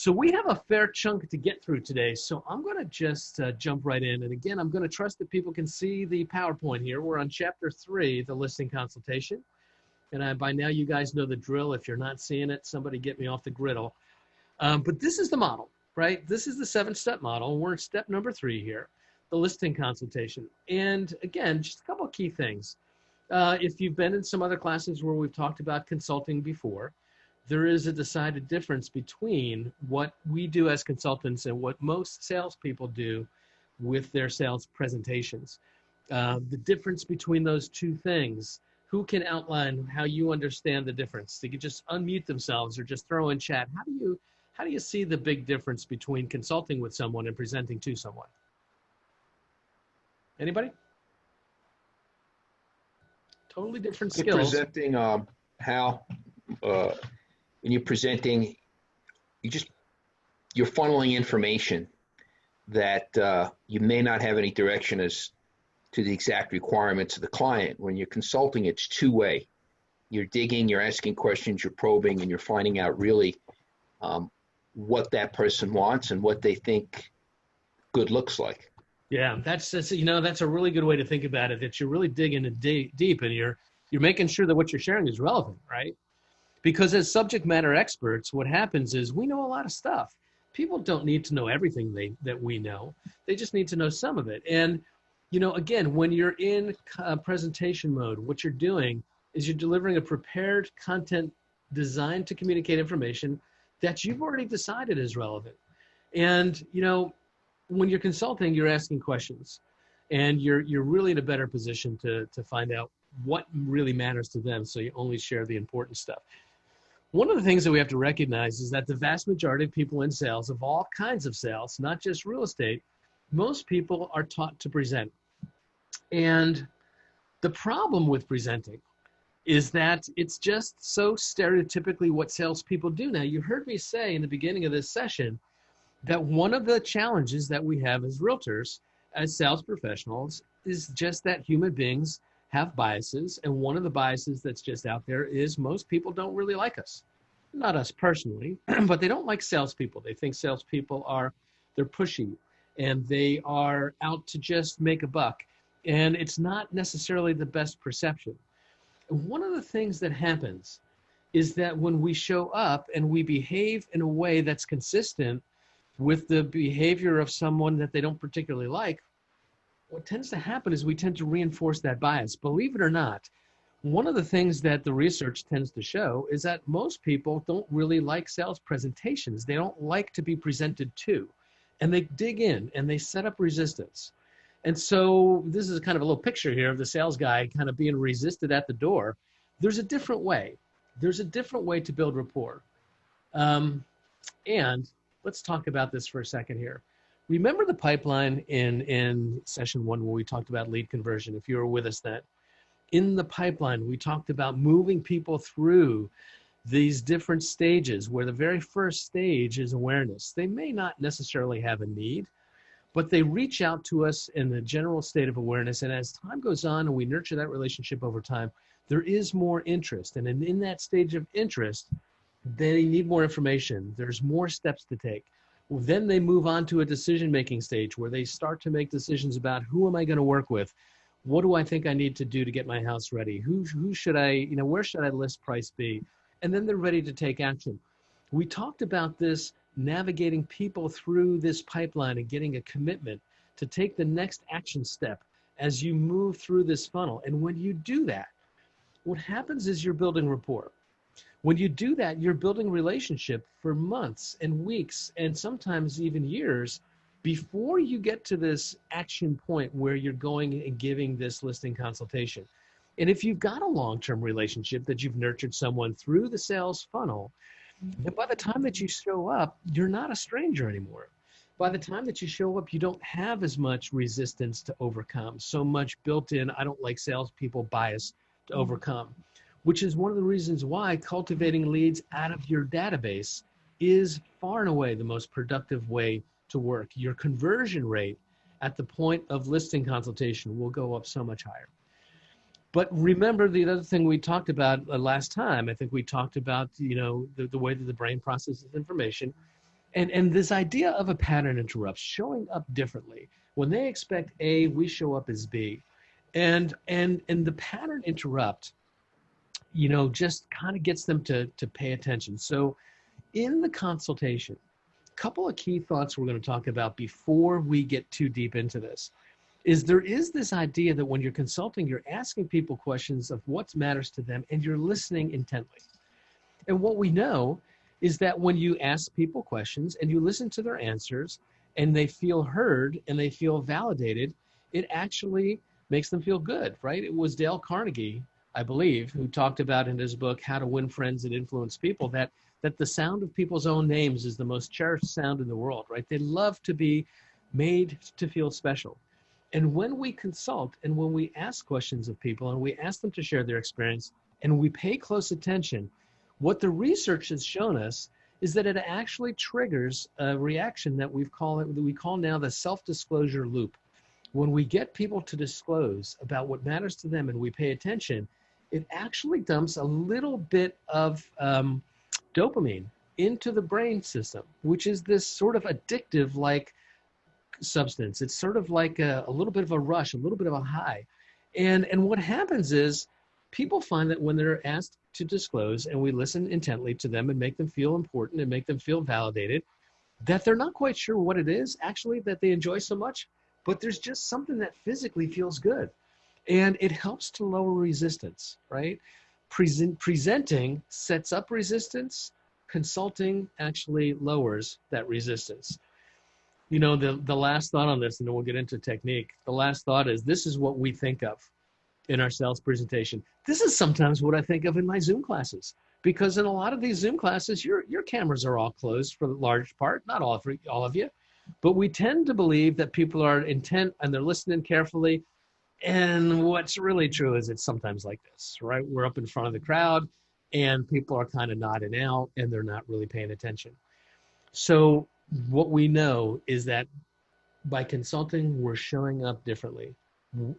So we have a fair chunk to get through today, so I'm going to just jump right in. And again, I'm going to trust that people can see the PowerPoint here. We're on Chapter 3, the listing consultation. And by now, you guys know the drill. If you're not seeing it, somebody get me off the griddle. But this is the model, right? This is the 7-step model. We're in step number 3 here, the listing consultation. And again, just a couple of key things. If you've been in some other classes where we've talked about consulting before, there is a decided difference between what we do as consultants and what most salespeople do with their sales presentations. The difference between those two things, who can outline how you understand the difference? They could just unmute themselves or just throw in chat. How do you see the big difference between consulting with someone and presenting to someone? Anybody? Totally different skills. Presenting, when you're presenting, you're funneling information that you may not have any direction as to the exact requirements of the client. When you're consulting, it's two-way. You're digging, you're asking questions, you're probing, and you're finding out really what that person wants and what they think good looks like. Yeah, that's a really good way to think about it, that you're really digging deep and you're making sure that what you're sharing is relevant, right? Because as subject matter experts, what happens is we know a lot of stuff. People don't need to know everything that we know. They just need to know some of it. And, again, when you're in presentation mode, what you're doing is you're delivering a prepared content designed to communicate information that you've already decided is relevant. And, when you're consulting, you're asking questions. And you're really in a better position to find out what really matters to them, so you only share the important stuff. One of the things that we have to recognize is that the vast majority of people in sales, of all kinds of sales, not just real estate, most people are taught to present. And the problem with presenting is that it's just so stereotypically what salespeople do. Now, you heard me say in the beginning of this session that one of the challenges that we have as realtors, as sales professionals, is just that human beings have biases, and one of the biases that's just out there is most people don't really like us. Not us personally, but they don't like salespeople. They think salespeople they're pushy, and they are out to just make a buck, and it's not necessarily the best perception. One of the things that happens is that when we show up and we behave in a way that's consistent with the behavior of someone that they don't particularly like, what tends to happen is we tend to reinforce that bias. Believe it or not, one of the things that the research tends to show is that most people don't really like sales presentations. They don't like to be presented to, and they dig in and they set up resistance. And so this is kind of a little picture here of the sales guy kind of being resisted at the door. There's a different way. There's a different way to build rapport. And let's talk about this for a second here. Remember the pipeline in session 1 where we talked about lead conversion, if you were with us then. In the pipeline, we talked about moving people through these different stages where the very first stage is awareness. They may not necessarily have a need, but they reach out to us in the general state of awareness. And as time goes on and we nurture that relationship over time, there is more interest. And in that stage of interest, they need more information. There's more steps to take. Then they move on to a decision-making stage where they start to make decisions about who am I going to work with? What do I think I need to do to get my house ready? Who should I, where should I list price be? And then they're ready to take action. We talked about this, navigating people through this pipeline and getting a commitment to take the next action step as you move through this funnel. And when you do that, what happens is you're building rapport. When you do that, you're building relationship for months and weeks and sometimes even years before you get to this action point where you're going and giving this listing consultation. And if you've got a long-term relationship that you've nurtured someone through the sales funnel, and by the time that you show up, you're not a stranger anymore. By the time that you show up, you don't have as much resistance to overcome, so much built-in, I don't like salespeople bias to overcome, which is one of the reasons why cultivating leads out of your database is far and away the most productive way to work. Your conversion rate at the point of listing consultation will go up so much higher. But remember the other thing we talked about last time, I think we talked about, the way that the brain processes information. And this idea of a pattern interrupt, showing up differently. When they expect A, we show up as B. And the pattern interrupt, just kind of gets them to pay attention. So in the consultation, a couple of key thoughts we're going to talk about before we get too deep into this is there is this idea that when you're consulting, you're asking people questions of what matters to them and you're listening intently. And what we know is that when you ask people questions and you listen to their answers and they feel heard and they feel validated, it actually makes them feel good, right? It was Dale Carnegie, I believe, who talked about in his book, How to Win Friends and Influence People, that the sound of people's own names is the most cherished sound in the world, right? They love to be made to feel special. And when we consult and when we ask questions of people and we ask them to share their experience and we pay close attention, what the research has shown us is that it actually triggers a reaction that we call now the self-disclosure loop. When we get people to disclose about what matters to them and we pay attention, it actually dumps a little bit of dopamine into the brain system, which is this sort of addictive like substance. It's sort of like a little bit of a rush, a little bit of a high. And what happens is people find that when they're asked to disclose and we listen intently to them and make them feel important and make them feel validated, that they're not quite sure what it is actually that they enjoy so much, but there's just something that physically feels good. And it helps to lower resistance, right? Presenting sets up resistance. Consulting actually lowers that resistance. The last thought on this, and then we'll get into technique. The last thought is this is what we think of in our sales presentation. This is sometimes what I think of in my Zoom classes, because in a lot of these Zoom classes, your cameras are all closed for the large part, not all of you, but we tend to believe that people are intent and they're listening carefully. And what's really true is it's sometimes like this, right? We're up in front of the crowd and people are kind of nodding out and they're not really paying attention. So what we know is that by consulting, we're showing up differently.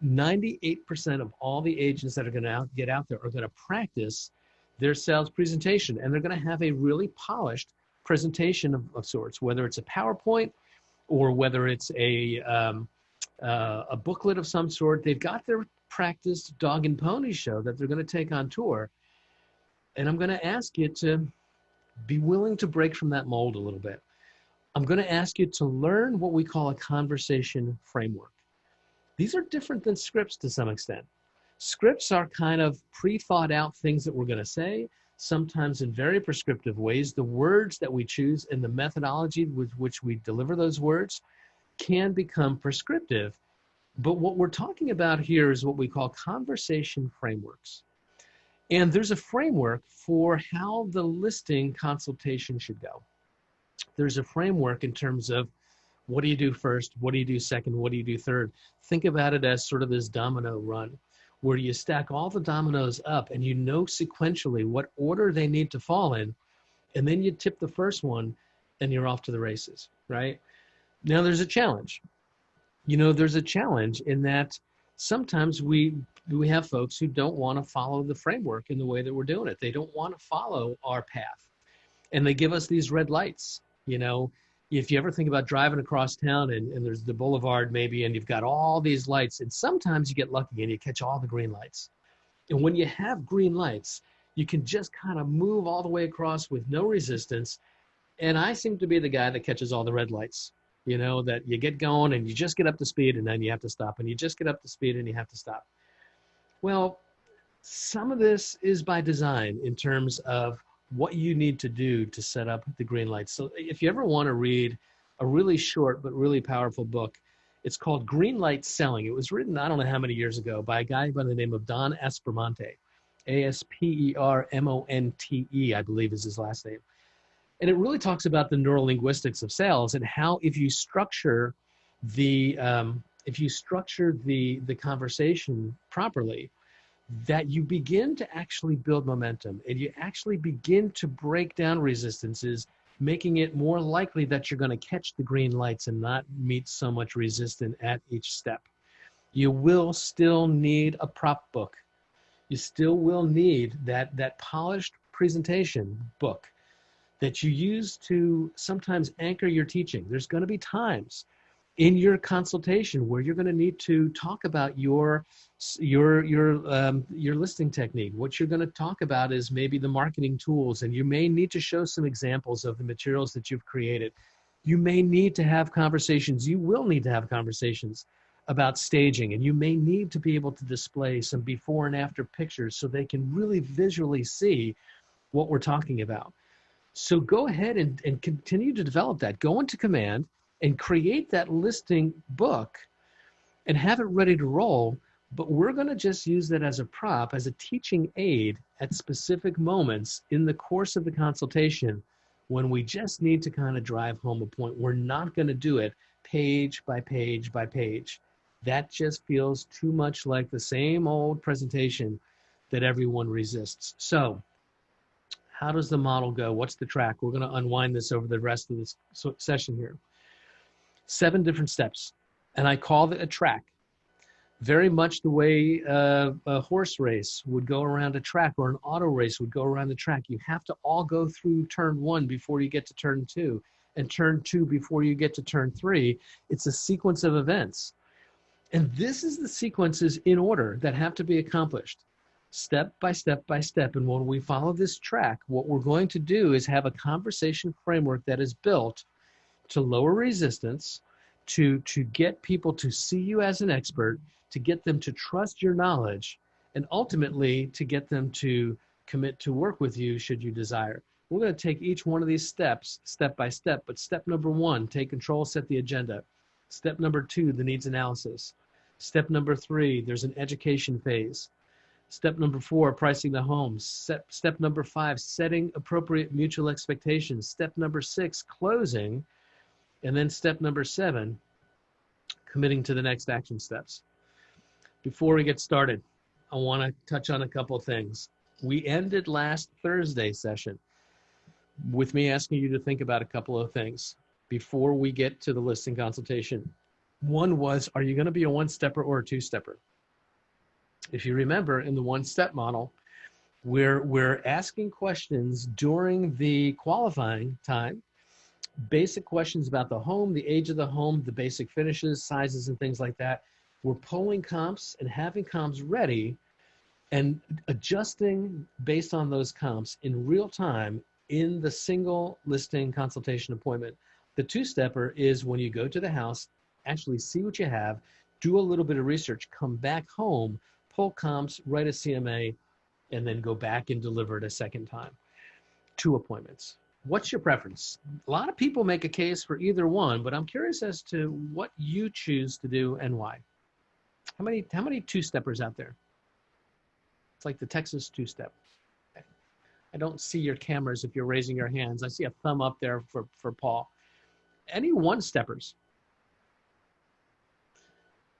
98% of all the agents that are going to get out there are going to practice their sales presentation, and they're going to have a really polished presentation of sorts, whether it's a PowerPoint or whether it's a booklet of some sort. They've got their practiced dog and pony show that they're going to take on tour. And I'm going to ask you to be willing to break from that mold a little bit. I'm going to ask you to learn what we call a conversation framework. These are different than scripts to some extent. Scripts are kind of pre-thought out things that we're going to say, sometimes in very prescriptive ways. The words that we choose and the methodology with which we deliver those words can become prescriptive. But what we're talking about here is what we call conversation frameworks. And there's a framework for how the listing consultation should go. There's a framework in terms of what do you do first, what do you do second, what do you do third. Think about it as sort of this domino run, where you stack all the dominoes up and you know sequentially what order they need to fall in, and then you tip the first one and you're off to the races, right? Now there's a challenge. There's a challenge in that sometimes we have folks who don't want to follow the framework in the way that we're doing it. They don't want to follow our path. And they give us these red lights. If you ever think about driving across town and there's the boulevard maybe, and you've got all these lights, and sometimes you get lucky and you catch all the green lights. And when you have green lights, you can just kind of move all the way across with no resistance. And I seem to be the guy that catches all the red lights, that you get going and you just get up to speed and then you have to stop, and you just get up to speed and you have to stop. Well, some of this is by design in terms of what you need to do to set up the green lights. So if you ever want to read a really short but really powerful book, it's called Green Light Selling. It was written, I don't know how many years ago, by a guy by the name of Don Aspermonte. Aspermonte, I believe is his last name. And it really talks about the neurolinguistics of sales and how if you structure the conversation properly, that you begin to actually build momentum and you actually begin to break down resistances, making it more likely that you're going to catch the green lights and not meet so much resistance at each step. You will still need a prop book. You still will need that polished presentation book that you use to sometimes anchor your teaching. There's going to be times in your consultation where you're going to need to talk about your listing technique. What you're going to talk about is maybe the marketing tools, and you may need to show some examples of the materials that you've created. You may need to have conversations. You will need to have conversations about staging, and you may need to be able to display some before and after pictures so they can really visually see what we're talking about. So go ahead and continue to develop that. Go into Command and create that listing book and have it ready to roll. But we're going to just use that as a prop, as a teaching aid at specific moments in the course of the consultation when we just need to kind of drive home a point. We're not going to do it page by page by page. That just feels too much like the same old presentation that everyone resists. So how does the model go? What's the track? We're going to unwind this over the rest of this session here. 7 different steps, and I call it a track. Very much the way a horse race would go around a track, or an auto race would go around the track. You have to all go through turn 1 before you get to turn 2, and turn 2 before you get to turn 3. It's a sequence of events. And this is the sequences in order that have to be accomplished, step by step by step. And when we follow this track, what we're going to do is have a conversation framework that is built to lower resistance, to get people to see you as an expert, to get them to trust your knowledge, and ultimately to get them to commit to work with you should you desire. We're going to take each one of these steps, step by step, but step number 1, take control, set the agenda. Step number 2, the needs analysis. Step number 3, there's an education phase. Step number 4, pricing the home. Step number 5, setting appropriate mutual expectations. Step number 6, closing. And then step number 7, committing to the next action steps. Before we get started, I want to touch on a couple of things. We ended last Thursday session with me asking you to think about a couple of things before we get to the listing consultation. One was, are you going to be a 1-stepper or a 2-stepper? If you remember, in the 1-step model, we're asking questions during the qualifying time, basic questions about the home, the age of the home, the basic finishes, sizes, and things like that. We're pulling comps and having comps ready and adjusting based on those comps in real time in the single listing consultation appointment. The 2-stepper is when you go to the house, actually see what you have, do a little bit of research, come back home, pull comps, write a CMA, and then go back and deliver it a second time. 2 appointments. What's your preference? A lot of people make a case for either one, but I'm curious as to what you choose to do and why. How many 2-steppers out there? It's like the Texas 2-step. I don't see your cameras if you're raising your hands. I see a thumb up there for Paul. Any 1-steppers?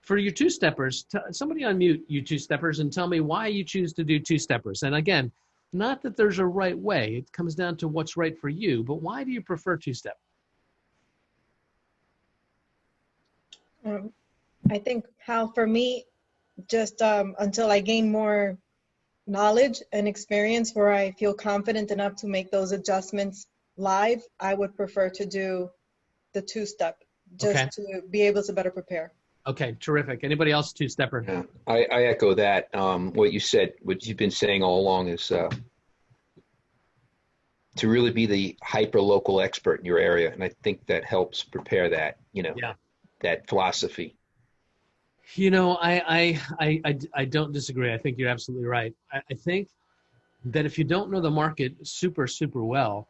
For your 2-steppers, somebody unmute you 2-steppers and tell me why you choose to do 2-steppers. And again, not that there's a right way. It comes down to what's right for you, but why do you prefer 2-step? I think how for me, just until I gain more knowledge and experience where I feel confident enough to make those adjustments live, I would prefer to do the 2-step just to be able to better prepare. Okay, terrific. Anybody else 2-stepper? Yeah, I echo that. What you said, what you've been saying all along is to really be the hyper-local expert in your area. And I think that helps prepare that, that philosophy. I don't disagree. I think you're absolutely right. I think that if you don't know the market super, super well,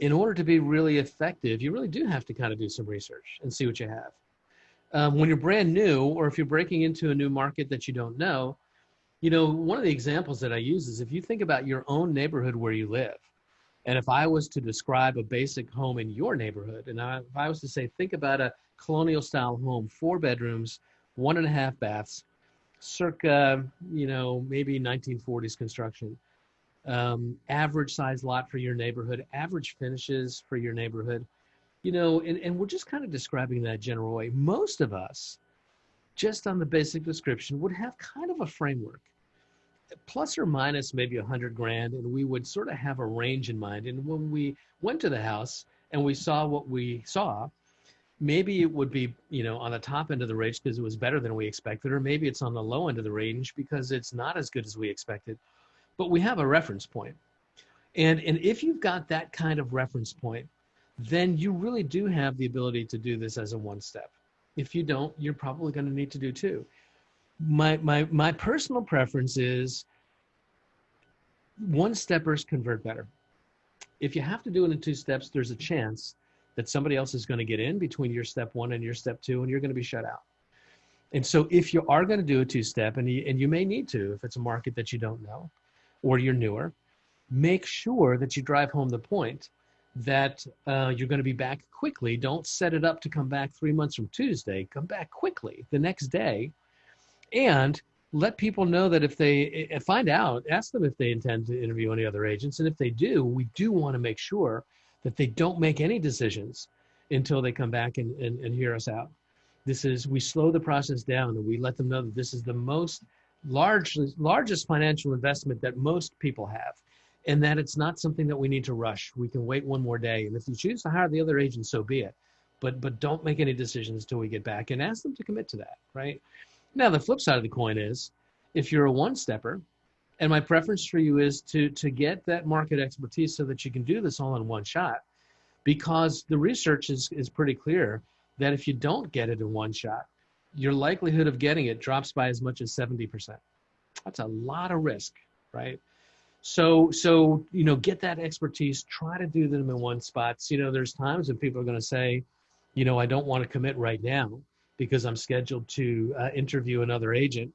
in order to be really effective, you really do have to kind of do some research and see what you have. When you're brand new, or if you're breaking into a new market that you don't know, one of the examples that I use is if you think about your own neighborhood where you live, and if I was to describe a basic home in your neighborhood, and if I was to say, think about a colonial style home, 4 bedrooms, 1.5 baths, circa, maybe 1940s construction, average size lot for your neighborhood, average finishes for your neighborhood, and we're just kind of describing that general way. Most of us, just on the basic description, would have kind of a framework. plus or minus maybe 100 grand, and we would sort of have a range in mind. And when we went to the house and we saw what we saw, maybe it would be, on the top end of the range because it was better than we expected, or maybe it's on the low end of the range because it's not as good as we expected. But we have a reference point. And if you've got that kind of reference point, then you really do have the ability to do this as a one step. If you don't, you're probably going to need to do two. My personal preference is one-steppers convert better. If you have to do it in two steps, there's a chance that somebody else is going to get in between your step one and your step two, and you're going to be shut out. And so if you are going to do a two-step, and you may need to if it's a market that you don't know or you're newer, make sure that you drive home the point that you're going to be back quickly. Don't set it up to come back 3 months from Tuesday. Come back quickly the next day, and let people know that if they find out, ask them if they intend to interview any other agents. And if they do, we do want to make sure that they don't make any decisions until they come back and hear us out. We slow the process down, and we let them know that this is the largest financial investment that most people have, and that it's not something that we need to rush. We can wait one more day. And if you choose to hire the other agent, so be it. But don't make any decisions until we get back, and ask them to commit to that, right? Now, the flip side of the coin is, if you're a one-stepper, and my preference for you is to get that market expertise so that you can do this all in one shot, because the research is pretty clear that if you don't get it in one shot, your likelihood of getting it drops by as much as 70%. That's a lot of risk, right? So get that expertise, try to do them in one spot. There's times when people are going to say, I don't want to commit right now because I'm scheduled to interview another agent.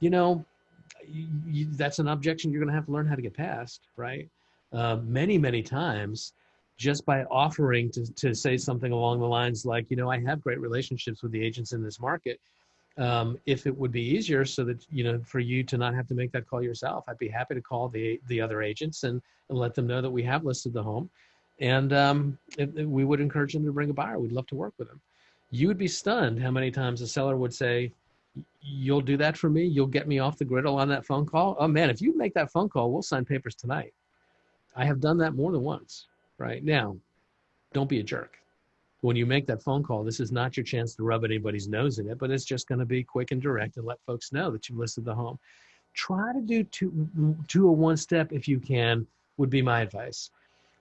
That's an objection you're going to have to learn how to get past, right? Many times, just by offering to say something along the lines like, I have great relationships with the agents in this market. If it would be easier so that, for you to not have to make that call yourself, I'd be happy to call the other agents and let them know that we have listed the home. And we would encourage them to bring a buyer. We'd love to work with them. You would be stunned how many times a seller would say, you'll do that for me? You'll get me off the griddle on that phone call? Oh man, if you make that phone call, we'll sign papers tonight. I have done that more than once, right? Now, don't be a jerk. When you make that phone call, this is not your chance to rub anybody's nose in it, but it's just going to be quick and direct and let folks know that you've listed the home. Try to do two a one step if you can, would be my advice.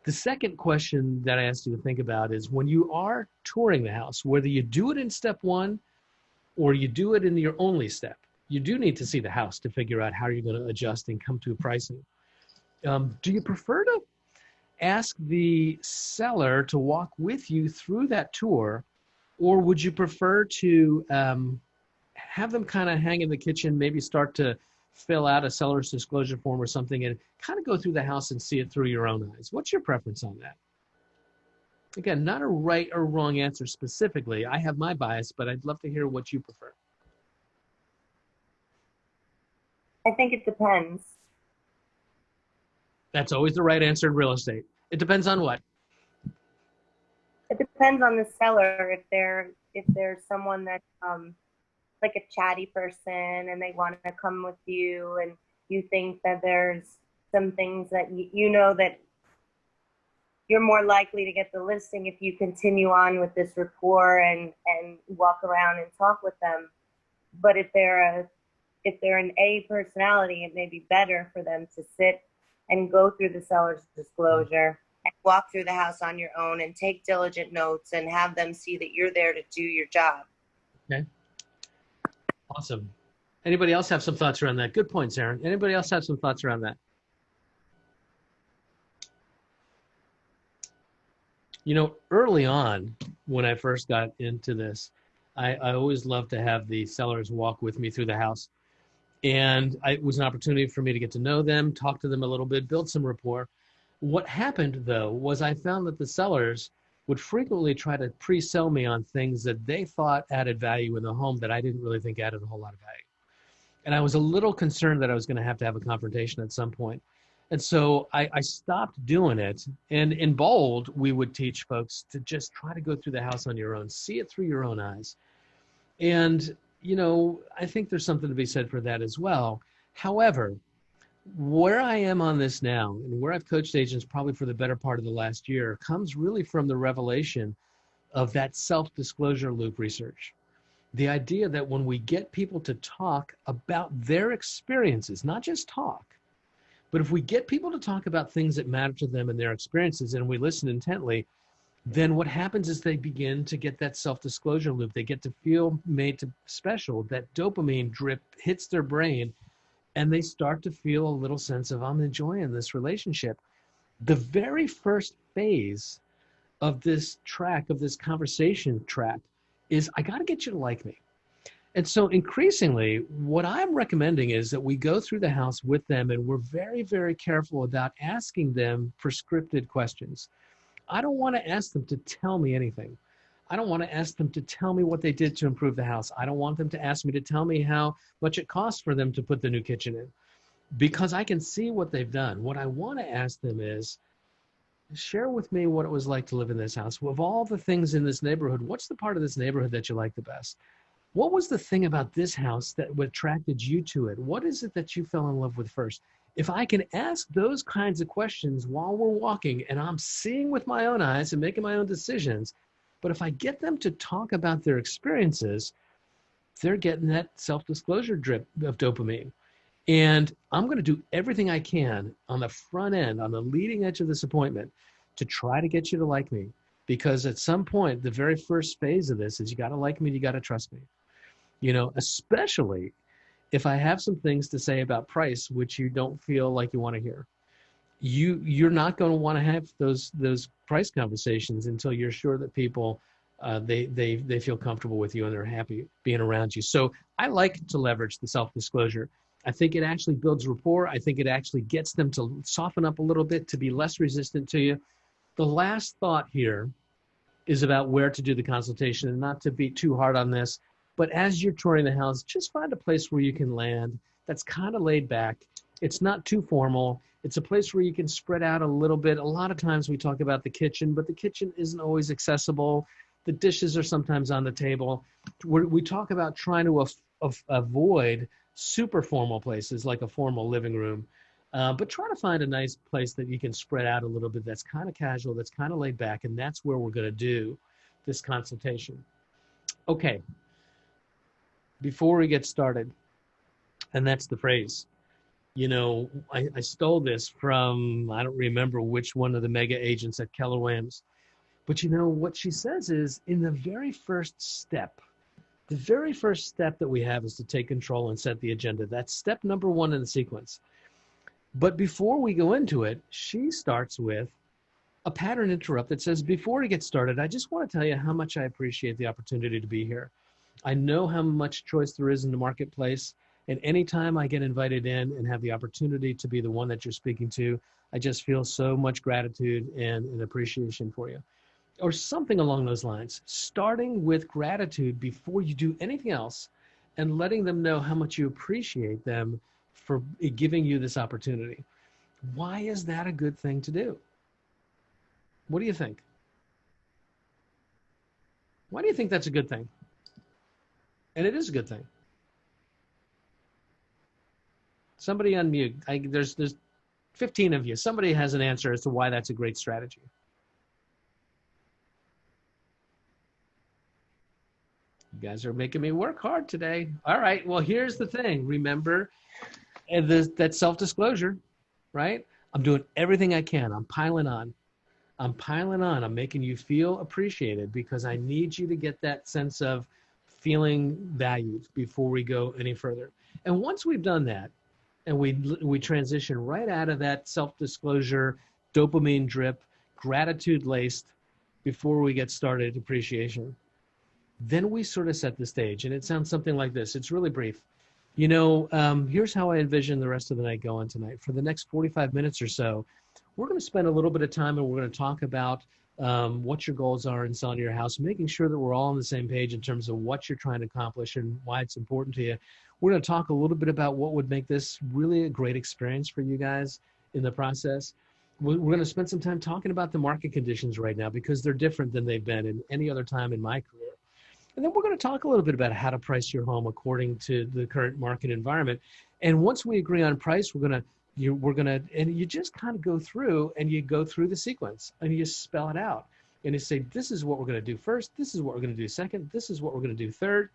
The second question that I asked you to think about is, when you are touring the house, whether you do it in step one or you do it in your only step, you do need to see the house to figure out how you're going to adjust and come to a pricing. Do you prefer to ask the seller to walk with you through that tour, or would you prefer to have them kind of hang in the kitchen, maybe start to fill out a seller's disclosure form or something, and kind of go through the house and see it through your own eyes? What's your preference on that? Again, not a right or wrong answer specifically. I have my bias, but I'd love to hear what you prefer. I think it depends. That's always the right answer in real estate. It depends on what? It depends on the seller. If there's someone that like a chatty person and they want to come with you, and you think that there's some things that you know that you're more likely to get the listing if you continue on with this rapport and walk around and talk with them. But if they're an A personality, it may be better for them to sit and go through the seller's disclosure and walk through the house on your own and take diligent notes and have them see that you're there to do your job. Okay. Awesome. Anybody else have some thoughts around that? Good points, Aaron. Anybody else have some thoughts around that? Early on, when I first got into this, I always loved to have the sellers walk with me through the house. And it was an opportunity for me to get to know them, talk to them a little bit, build some rapport. What happened, though, was I found that the sellers would frequently try to pre-sell me on things that they thought added value in the home that I didn't really think added a whole lot of value. And I was a little concerned that I was going to have a confrontation at some point. And so I stopped doing it. And in bold, we would teach folks to just try to go through the house on your own, see it through your own eyes. And I think there's something to be said for that as well. However, Where I am on this now, and where I've coached agents probably for the better part of the last year, comes really from the revelation of that self-disclosure loop research. The idea that when we get people to talk about their experiences, not just talk, but if we get people to talk about things that matter to them and their experiences, and we listen intently, then what happens is they begin to get that self-disclosure loop. They get to feel made to special. That dopamine drip hits their brain, and they start to feel a little sense of, I'm enjoying this relationship. The very first phase of this track, of this conversation track, is I got to get you to like me. And so increasingly, what I'm recommending is that we go through the house with them, and we're very, very careful about asking them prescripted questions. I don't want to ask them to tell me anything. I don't want to ask them to tell me what they did to improve the house. I don't want them to ask me to tell me how much it costs for them to put the new kitchen in, because I can see what they've done. What I want to ask them is, share with me what it was like to live in this house. Of all the things in this neighborhood, what's the part of this neighborhood that you like the best? What was the thing about this house that attracted you to it? What is it that you fell in love with first? If I can ask those kinds of questions while we're walking, and I'm seeing with my own eyes and making my own decisions, but if I get them to talk about their experiences, they're getting that self-disclosure drip of dopamine. And I'm going to do everything I can on the front end, on the leading edge of this appointment, to try to get you to like me. Because at some point, the very first phase of this is you got to like me, you got to trust me. You know, especially if I have some things to say about price, which you don't feel like you want to hear. You're not going to want to have those price conversations until you're sure that people, they feel comfortable with you and they're happy being around you. So I like to leverage the self-disclosure. I think it actually builds rapport. I think it actually gets them to soften up a little bit, to be less resistant to you. The last thought here is about where to do the consultation, and not to be too hard on this, but as you're touring the house, just find a place where you can land that's kind of laid back. It's not too formal. It's a place where you can spread out a little bit. A lot of times we talk about the kitchen, but the kitchen isn't always accessible. The dishes are sometimes on the table. We talk about trying to avoid super formal places like a formal living room, but try to find a nice place that you can spread out a little bit, that's kind of casual, that's kind of laid back, and that's where we're going to do this consultation. Okay, before we get started, and that's the phrase. You know, I stole this from, I don't remember which one of the mega agents at Keller Williams, but you know, what she says is, in the very first step, the very first step that we have is to take control and set the agenda. That's step number one in the sequence. But before we go into it, she starts with a pattern interrupt that says, before we get started, I just want to tell you how much I appreciate the opportunity to be here. I know how much choice there is in the marketplace, and anytime I get invited in and have the opportunity to be the one that you're speaking to, I just feel so much gratitude and an appreciation for you. Or something along those lines, starting with gratitude before you do anything else, and letting them know how much you appreciate them for giving you this opportunity. Why is that a good thing to do? What do you think? Why do you think that's a good thing? And it is a good thing. Somebody unmute. There's 15 of you. Somebody has an answer as to why that's a great strategy. You guys are making me work hard today. All right. Well, here's the thing. Remember that self-disclosure, right? I'm doing everything I can. I'm piling on. I'm making you feel appreciated, because I need you to get that sense of feeling valued before we go any further. And once we've done that, and we transition right out of that self-disclosure, dopamine drip, gratitude laced, before we get started, appreciation, then we sort of set the stage. And it sounds something like this. It's really brief. You know, here's how I envision the rest of the night going tonight. For the next 45 minutes or so, we're going to spend a little bit of time, and we're going to talk about what your goals are in selling your house, making sure that we're all on the same page in terms of what you're trying to accomplish and why it's important to you. We're going to talk a little bit about what would make this really a great experience for you guys in the process. We're going to spend some time talking about the market conditions right now, because they're different than they've been in any other time in my career. And then we're going to talk a little bit about how to price your home according to the current market environment. And once we agree on price, we're going to and you just kind of go through the sequence and you spell it out. And you say, this is what we're going to do first. This is what we're going to do second. This is what we're going to do third.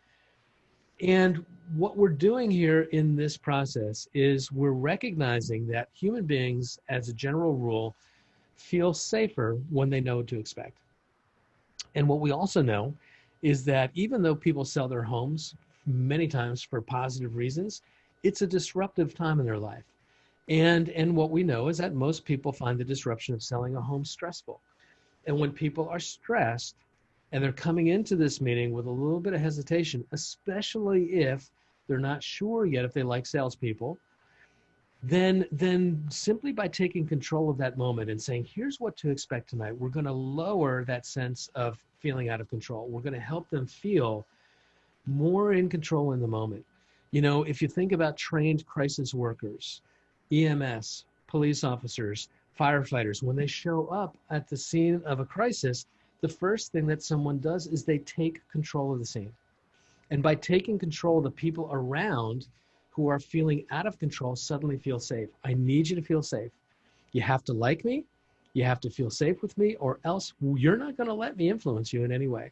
And what we're doing here in this process is we're recognizing that human beings, as a general rule, feel safer when they know what to expect. And what we also know is that even though people sell their homes many times for positive reasons, it's a disruptive time in their life. And what we know is that most people find the disruption of selling a home stressful. And when people are stressed and they're coming into this meeting with a little bit of hesitation, especially if they're not sure yet if they like salespeople, then simply by taking control of that moment and saying, here's what to expect tonight, we're going to lower that sense of feeling out of control. We're going to help them feel more in control in the moment. You know, if you think about trained crisis workers, EMS, police officers, firefighters, when they show up at the scene of a crisis, the first thing that someone does is they take control of the scene. And by taking control, the people around who are feeling out of control suddenly feel safe. I need you to feel safe. You have to like me, you have to feel safe with me, or else you're not going to let me influence you in any way.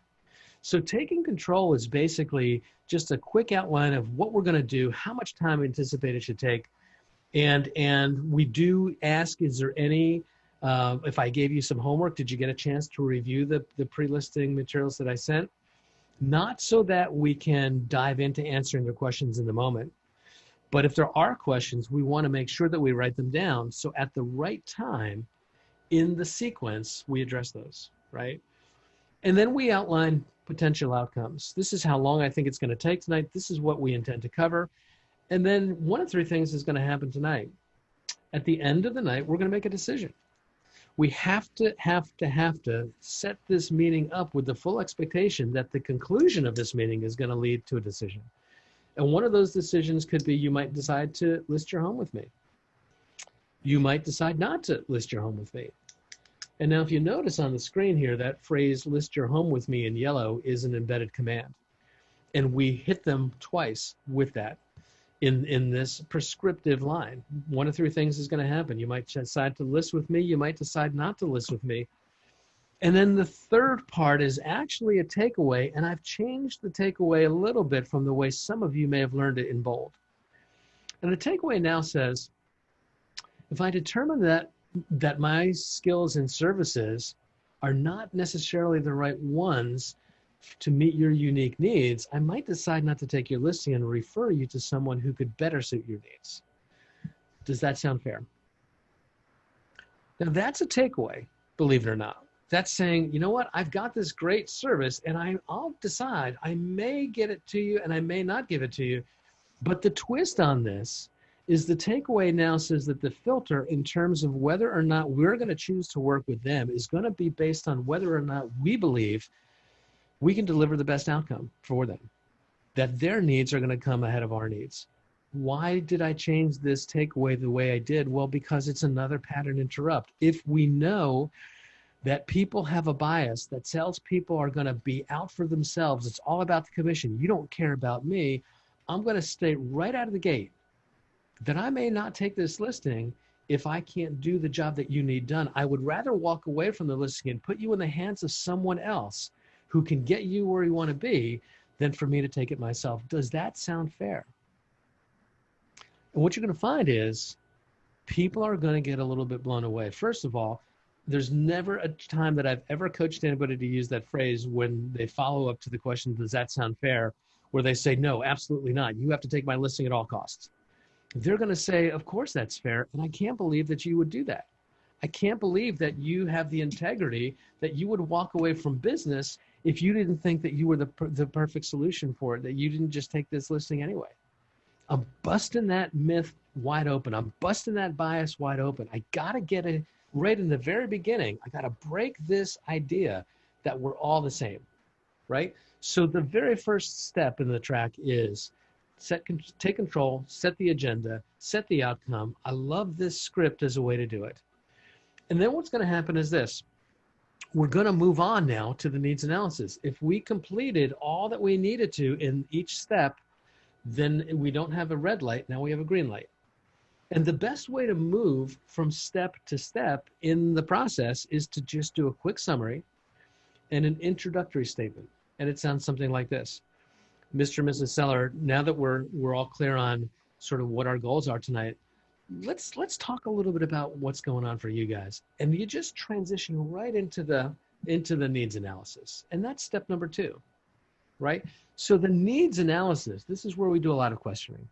So taking control is basically just a quick outline of what we're going to do, how much time we anticipate it should take. And we do ask, is there any, if I gave you some homework, did you get a chance to review the pre-listing materials that I sent? Not so that we can dive into answering the questions in the moment, but if there are questions, we want to make sure that we write them down. So at the right time in the sequence, we address those, right? And then we outline potential outcomes. This is how long I think it's going to take tonight. This is what we intend to cover. And then one of three things is going to happen tonight. At the end of the night, we're going to make a decision. We have to set this meeting up with the full expectation that the conclusion of this meeting is going to lead to a decision. And one of those decisions could be, you might decide to list your home with me. You might decide not to list your home with me. And now if you notice on the screen here, that phrase, list your home with me in yellow, is an embedded command. And we hit them twice with that in this prescriptive line. One of three things is going to happen. You might decide to list with me. You might decide not to list with me. And then the third part is actually a takeaway, and I've changed the takeaway a little bit from the way some of you may have learned it in bold. And the takeaway now says, if I determine that my skills and services are not necessarily the right ones to meet your unique needs, I might decide not to take your listing and refer you to someone who could better suit your needs. Does that sound fair? Now that's a takeaway, believe it or not. That's saying, you know what, I've got this great service and I'll decide, I may get it to you and I may not give it to you. But the twist on this is the takeaway now says that the filter in terms of whether or not we're going to choose to work with them is going to be based on whether or not we believe we can deliver the best outcome for them, that their needs are going to come ahead of our needs. Why did I change this takeaway the way I did? Well, because it's another pattern interrupt. If we know that people have a bias, that salespeople are going to be out for themselves, it's all about the commission, you don't care about me, I'm going to state right out of the gate that I may not take this listing if I can't do the job that you need done. I would rather walk away from the listing and put you in the hands of someone else who can get you where you want to be than for me to take it myself. Does that sound fair? And what you're going to find is people are going to get a little bit blown away. First of all, there's never a time that I've ever coached anybody to use that phrase when they follow up to the question, does that sound fair? Where they say, no, absolutely not. You have to take my listing at all costs. They're going to say, of course that's fair. And I can't believe that you would do that. I can't believe that you have the integrity that you would walk away from business if you didn't think that you were the perfect solution for it, that you didn't just take this listing anyway. I'm busting that myth wide open. I'm busting that bias wide open. I got to get it right in the very beginning. I got to break this idea that we're all the same, right? So the very first step in the track is take control, set the agenda, set the outcome. I love this script as a way to do it. And then what's going to happen is this. We're going to move on now to the needs analysis. If we completed all that we needed to in each step, then we don't have a red light. Now we have a green light. And the best way to move from step to step in the process is to just do a quick summary and an introductory statement. And it sounds something like this. Mr. and Mrs. Seller, now that we're all clear on sort of what our goals are tonight, let's talk a little bit about what's going on for you guys. And you just transition right into the needs analysis. And that's step number 2, right? So the needs analysis, this is where we do a lot of questioning.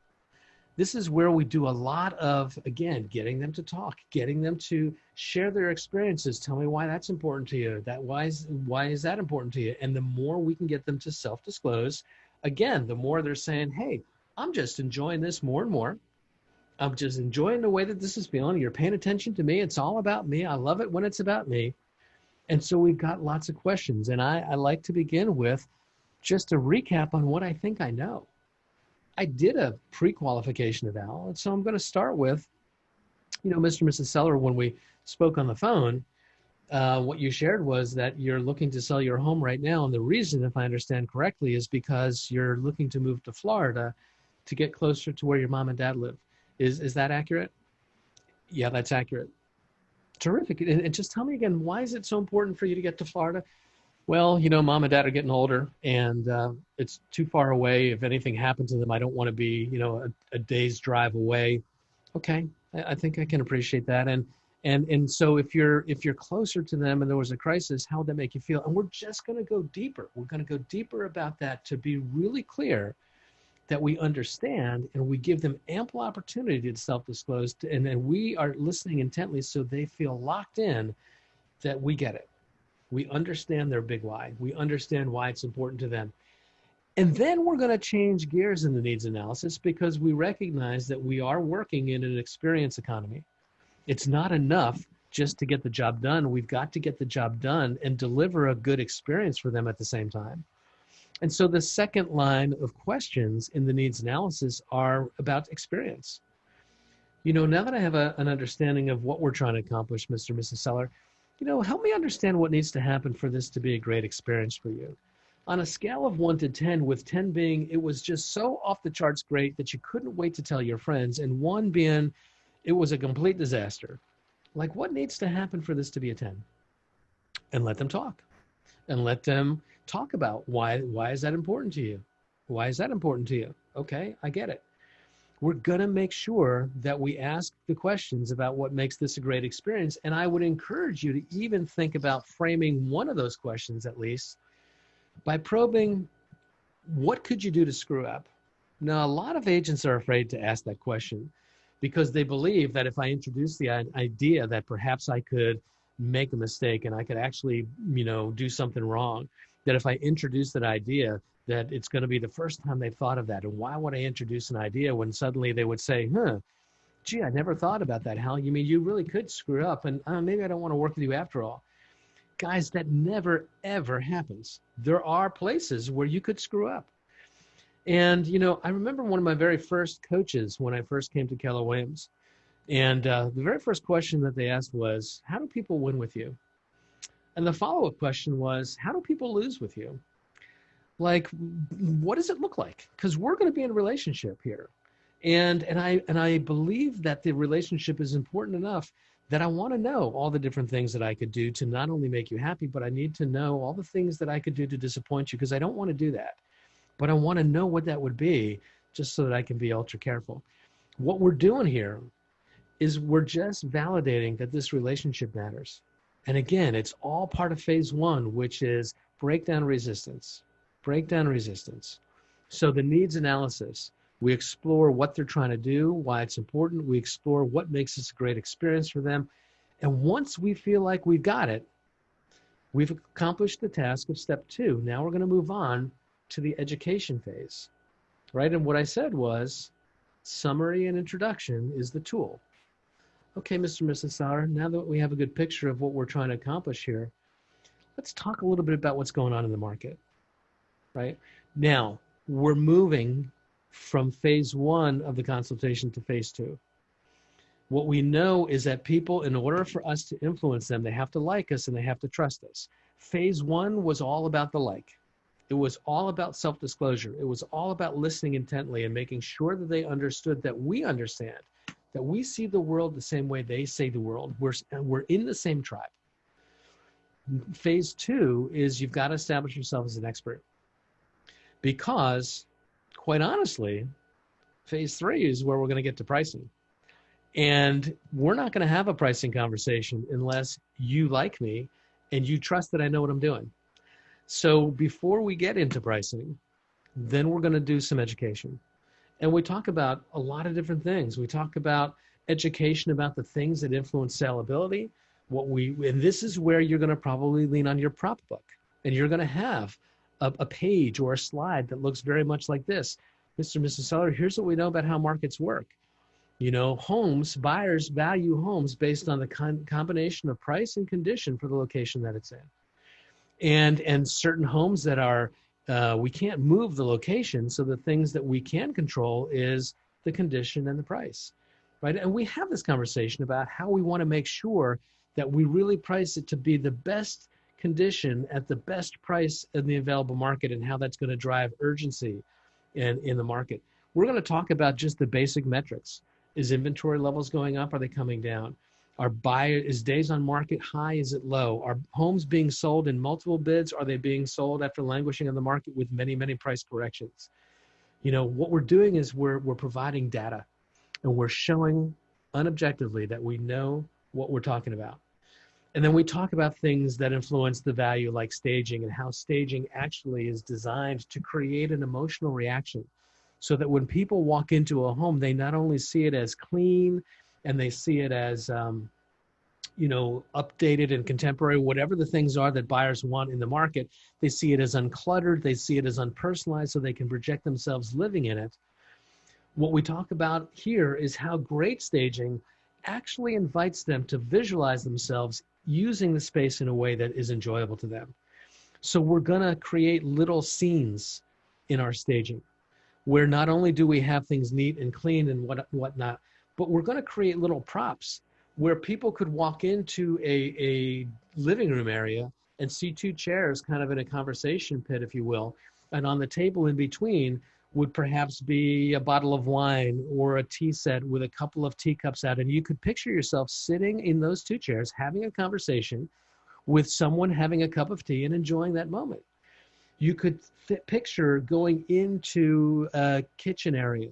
This is where we do a lot of, again, getting them to talk, getting them to share their experiences. Tell me why that's important to you. Why is that important to you? And the more we can get them to self-disclose, again, the more they're saying, hey, I'm just enjoying this more and more. I'm just enjoying the way that this is feeling. You're paying attention to me. It's all about me. I love it when it's about me. And so we've got lots of questions. And I like to begin with just a recap on what I think I know. I did a pre-qualification eval, and so I'm going to start with, Mr. and Mrs. Seller, when we spoke on the phone, what you shared was that you're looking to sell your home right now, and the reason, if I understand correctly, is because you're looking to move to Florida to get closer to where your mom and dad live. Is that accurate? Yeah, that's accurate. Terrific. And just tell me again, why is it so important for you to get to Florida? Well, mom and dad are getting older, and it's too far away. If anything happened to them, I don't want to be, a day's drive away. Okay, I think I can appreciate that. And so if you're closer to them and there was a crisis, how would that make you feel? And we're just going to go deeper. We're going to go deeper about that to be really clear that we understand, and we give them ample opportunity to self-disclose, and then we are listening intently so they feel locked in that we get it. We understand their big why. We understand why it's important to them. And then we're going to change gears in the needs analysis because we recognize that we are working in an experience economy. It's not enough just to get the job done. We've got to get the job done and deliver a good experience for them at the same time. And so the second line of questions in the needs analysis are about experience. Now that I have an understanding of what we're trying to accomplish, Mr. and Mrs. Seller, help me understand what needs to happen for this to be a great experience for you. On a scale of 1 to 10, with 10 being it was just so off the charts great that you couldn't wait to tell your friends, and 1 being it was a complete disaster. Like, what needs to happen for this to be a 10? And let them talk. And let them talk about why is that important to you? Why is that important to you? Okay, I get it. We're going to make sure that we ask the questions about what makes this a great experience. And I would encourage you to even think about framing one of those questions, at least, by probing, what could you do to screw up? Now, a lot of agents are afraid to ask that question because they believe that if I introduce the idea that perhaps I could make a mistake and I could actually, do something wrong, that if I introduce that idea, that it's going to be the first time they've thought of that. And why would I introduce an idea when suddenly they would say, gee, I never thought about that, Hal. You mean you really could screw up, and maybe I don't want to work with you after all. Guys, that never, ever happens. There are places where you could screw up. And, I remember one of my very first coaches when I first came to Keller Williams. And the very first question that they asked was, how do people win with you? And the follow-up question was, how do people lose with you? Like, what does it look like? Because we're going to be in a relationship here. And I believe that the relationship is important enough that I want to know all the different things that I could do to not only make you happy, but I need to know all the things that I could do to disappoint you, because I don't want to do that. But I want to know what that would be just so that I can be ultra careful. What we're doing here is we're just validating that this relationship matters. And again, it's all part of phase 1, which is breakdown resistance. Breakdown resistance. So the needs analysis, we explore what they're trying to do, why it's important. We explore what makes this a great experience for them. And once we feel like we've got it, we've accomplished the task of step 2. Now we're going to move on to the education phase, right? And what I said was summary and introduction is the tool. Okay, Mr. and Mrs. Sauer, now that we have a good picture of what we're trying to accomplish here, let's talk a little bit about what's going on in the market. Right? Now, we're moving from phase 1 of the consultation to phase 2. What we know is that people, in order for us to influence them, they have to like us and they have to trust us. Phase 1 was all about the like. It was all about self-disclosure. It was all about listening intently and making sure that they understood that we understand that we see the world the same way they see the world. We're in the same tribe. Phase two is you've got to establish yourself as an expert, because quite honestly, phase three is where we're going to get to pricing. And we're not going to have a pricing conversation unless you like me and you trust that I know what I'm doing. So before we get into pricing, then we're going to do some education. And we talk about a lot of different things. We talk about education about the things that influence sellability. And this is where you're going to probably lean on your prop book. And you're going to have a page or a slide that looks very much like this. Mr. and Mrs. Seller, here's what we know about how markets work. You know, buyers value homes based on the combination of price and condition for the location that it's in. And certain homes that are, we can't move the location, so the things that we can control is the condition and the price, right? And we have this conversation about how we want to make sure that we really price it to be the best condition at the best price in the available market, and how that's going to drive urgency in the market. We're going to talk about just the basic metrics. Is inventory levels going up? Are they coming down? Is days on market high? Is it low? Are homes being sold in multiple bids? Are they being sold after languishing in the market with many, many price corrections? You know, what we're doing is we're providing data, and we're showing unobjectively that we know what we're talking about. And then we talk about things that influence the value, like staging, and how staging actually is designed to create an emotional reaction, so that when people walk into a home, they not only see it as clean, and they see it as, you know, updated and contemporary, whatever the things are that buyers want in the market, they see it as uncluttered, they see it as unpersonalized, so they can project themselves living in it. What we talk about here is how great staging actually invites them to visualize themselves using the space in a way that is enjoyable to them. So we're gonna create little scenes in our staging, where not only do we have things neat and clean and whatnot, but we're going to create little props where people could walk into a living room area and see two chairs kind of in a conversation pit, if you will. And on the table in between would perhaps be a bottle of wine or a tea set with a couple of teacups out. And you could picture yourself sitting in those two chairs, having a conversation with someone, having a cup of tea and enjoying that moment. You could picture going into a kitchen area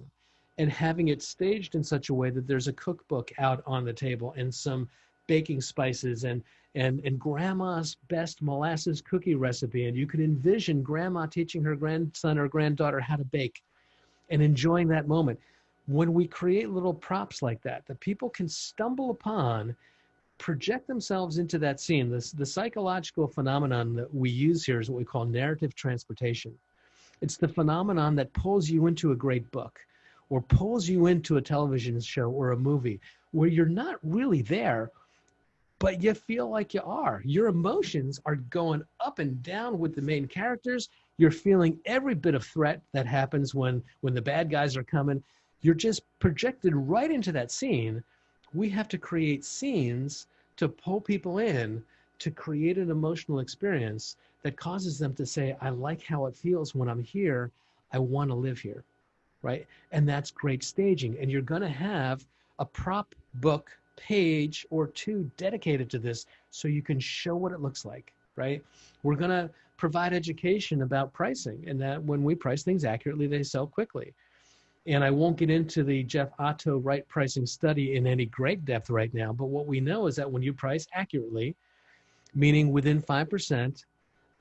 and having it staged in such a way that there's a cookbook out on the table and some baking spices and grandma's best molasses cookie recipe. And you could envision grandma teaching her grandson or granddaughter how to bake and enjoying that moment. When we create little props like that people can stumble upon, project themselves into that scene. The psychological phenomenon that we use here is what we call narrative transportation. It's the phenomenon that pulls you into a great book, or pulls you into a television show or a movie where you're not really there, but you feel like you are. Your emotions are going up and down with the main characters. You're feeling every bit of threat that happens when the bad guys are coming. You're just projected right into that scene. We have to create scenes to pull people in, to create an emotional experience that causes them to say, I like how it feels when I'm here. I want to live here, right? And that's great staging. And you're going to have a prop book page or two dedicated to this, so you can show what it looks like, right? We're going to provide education about pricing, and that when we price things accurately, they sell quickly. And I won't get into the Jeff Otto right pricing study in any great depth right now, but what we know is that when you price accurately, meaning within 5%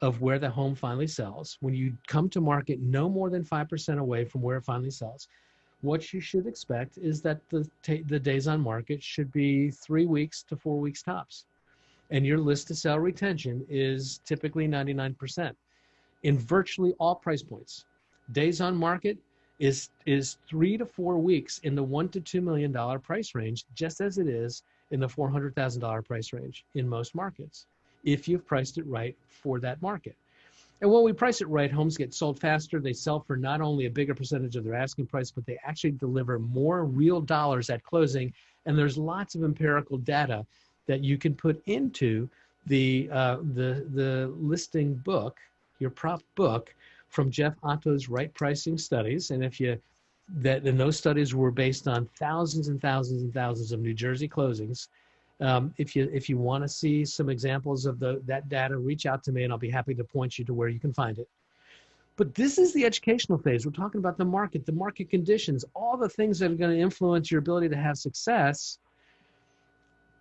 of where the home finally sells, when you come to market no more than 5% away from where it finally sells, what you should expect is that the days on market should be 3 weeks to 4 weeks tops. And your list to sell retention is typically 99% in virtually all price points. Days on market is 3 to 4 weeks in the $1 to $2 million price range, just as it is in the $400,000 price range in most markets, if you've priced it right for that market. And when we price it right, homes get sold faster. They sell for not only a bigger percentage of their asking price, but they actually deliver more real dollars at closing. And there's lots of empirical data that you can put into the listing book, your prop book, from Jeff Otto's Right Pricing Studies. And if you and those studies were based on thousands and thousands and thousands of New Jersey closings. If you want to see some examples of that data, reach out to me and I'll be happy to point you to where you can find it. But this is the educational phase. We're talking about the market conditions, all the things that are going to influence your ability to have success.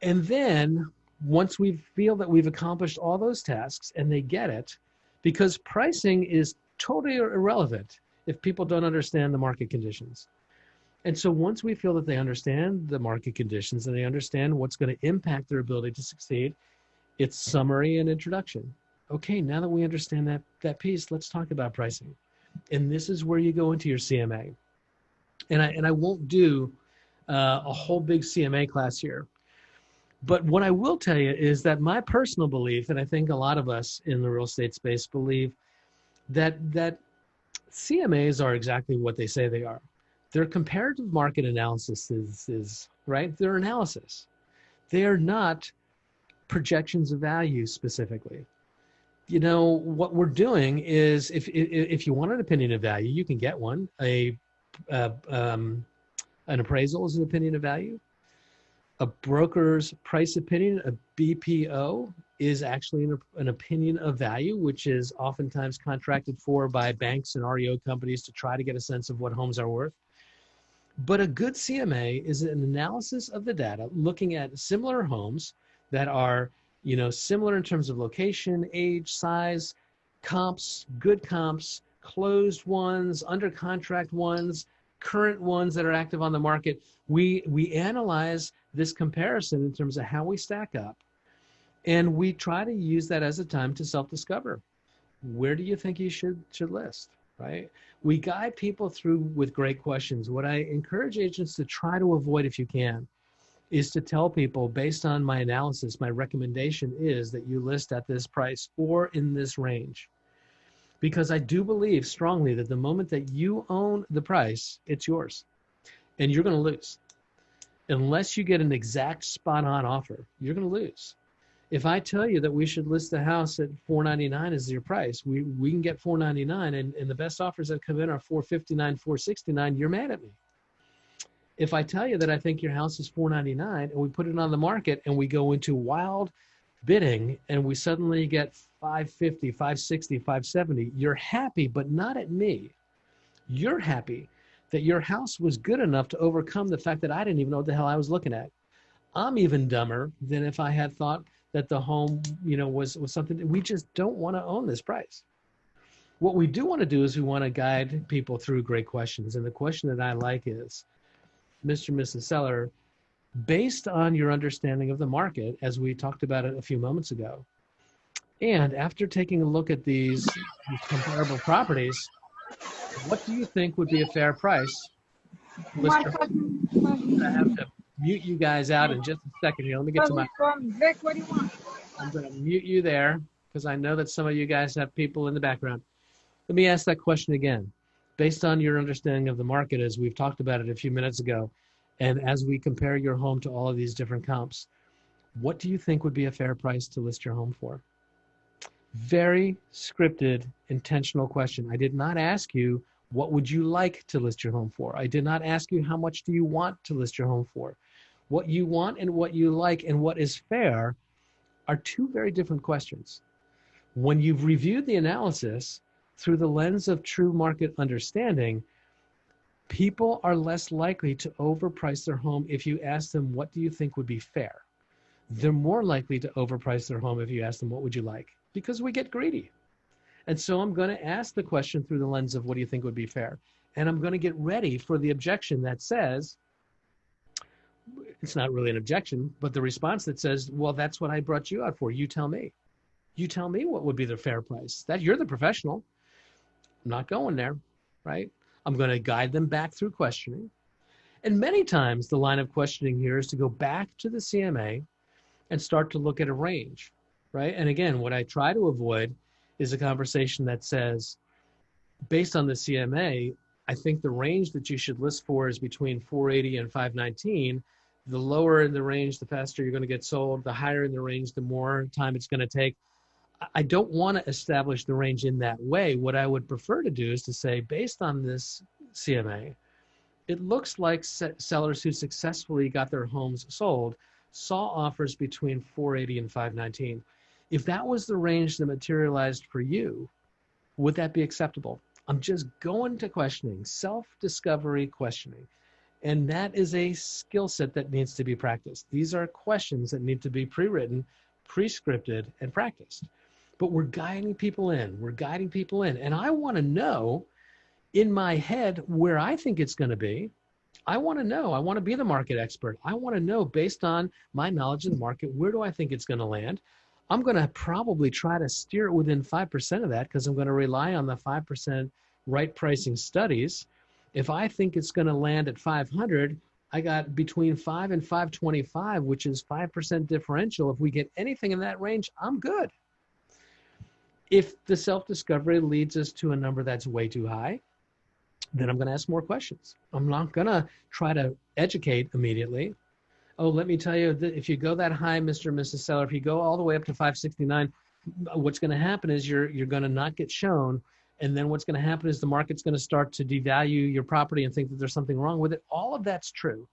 And then once we feel that we've accomplished all those tasks and they get it, because pricing is totally irrelevant if people don't understand the market conditions. And so once we feel that they understand the market conditions and they understand what's going to impact their ability to succeed, it's summary and introduction. Okay, now that we understand that piece, let's talk about pricing. And this is where you go into your CMA. And I won't do a whole big CMA class here. But what I will tell you is that my personal belief, and I think a lot of us in the real estate space believe, that CMAs are exactly what they say they are. Their comparative market analysis is right. They're analysis. They are not projections of value specifically. You know, what we're doing is if you want an opinion of value, you can get one. An appraisal is an opinion of value. A broker's price opinion, a BPO, is actually an opinion of value, which is oftentimes contracted for by banks and REO companies to try to get a sense of what homes are worth. But a good CMA is an analysis of the data looking at similar homes that are, you know, similar in terms of location, age, size, comps, good comps, closed ones, under contract ones, current ones that are active on the market. We analyze this comparison in terms of how we stack up, and we try to use that as a time to self-discover. Where do you think you should list, right? We guide people through with great questions. What I encourage agents to try to avoid, if you can, is to tell people, based on my analysis, my recommendation is that you list at this price or in this range. Because I do believe strongly that the moment that you own the price, it's yours. And you're going to lose. Unless you get an exact spot-on offer, you're going to lose. If I tell you that we should list the house at $499 as your price, we can get $499, and the best offers that come in are $459, $469, you're mad at me. If I tell you that I think your house is $499 and we put it on the market and we go into wild bidding and we suddenly get $550, $560, $570, you're happy, but not at me. You're happy that your house was good enough to overcome the fact that I didn't even know what the hell I was looking at. I'm even dumber than if I had thought that the home, you know, was something. We just don't want to own this price. What we do want to do is we want to guide people through great questions. And the question that I like is, Mr. and Mrs. Seller, based on your understanding of the market, as we talked about it a few moments ago, and after taking a look at these comparable properties, what do you think would be a fair price? I have to mute you guys out in just a second here. Let me get to my... Vic, what do you want? I'm going to mute you there because I know that some of you guys have people in the background. Let me ask that question again. Based on your understanding of the market, as we've talked about it a few minutes ago, and as we compare your home to all of these different comps, what do you think would be a fair price to list your home for? Very scripted, intentional question. I did not ask you, what would you like to list your home for? I did not ask you, how much do you want to list your home for? What you want and what you like and what is fair are two very different questions. When you've reviewed the analysis through the lens of true market understanding, people are less likely to overprice their home if you ask them, what do you think would be fair? They're more likely to overprice their home if you ask them, what would you like? Because we get greedy. And so I'm going to ask the question through the lens of what do you think would be fair? And I'm going to get ready for the objection that says, it's not really an objection, but the response that says, well, that's what I brought you out for. You tell me. You tell me what would be the fair price. That you're the professional. I'm not going there, right? I'm going to guide them back through questioning. And many times the line of questioning here is to go back to the CMA and start to look at a range, right? And again, what I try to avoid is a conversation that says, based on the CMA, I think the range that you should list for is between 480 and 519. The lower in the range, the faster you're going to get sold. The higher in the range, the more time it's going to take. I don't want to establish the range in that way. What I would prefer to do is to say, based on this CMA, It looks like sellers who successfully got their homes sold saw offers between 480 and 519. If that was the range that materialized for you, would that be acceptable? I'm just going to questioning, self-discovery questioning. And that is a skill set that needs to be practiced. These are questions that need to be pre-written, pre-scripted, and practiced. But we're guiding people in. We're guiding people in. And I want to know in my head where I think it's going to be. I want to know. I want to be the market expert. I want to know, based on my knowledge of the market, where do I think it's going to land? I'm going to probably try to steer it within 5% of that, because I'm going to rely on the 5% right pricing studies. If I think it's going to land at 500, I got between 5 and 525, which is 5% differential. If we get anything in that range, I'm good. If the self-discovery leads us to a number that's way too high, then I'm going to ask more questions. I'm not going to try to educate immediately. Oh, let me tell you that if you go that high, Mr. and Mrs. Seller, if you go all the way up to 569, what's going to happen is you're going to not get shown. And then what's going to happen is the market's going to start to devalue your property and think that there's something wrong with it. All of that's true.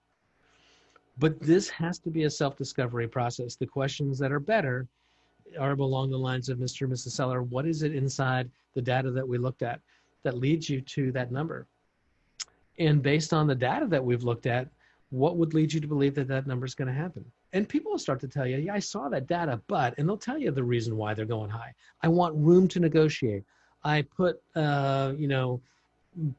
But this has to be a self-discovery process. The questions that are better are along the lines of, Mr. and Mrs. Seller, what is it inside the data that we looked at that leads you to that number? And based on the data that we've looked at, what would lead you to believe that that number is going to happen? And people will start to tell you, yeah, I saw that data, and they'll tell you the reason why they're going high. I want room to negotiate. I put,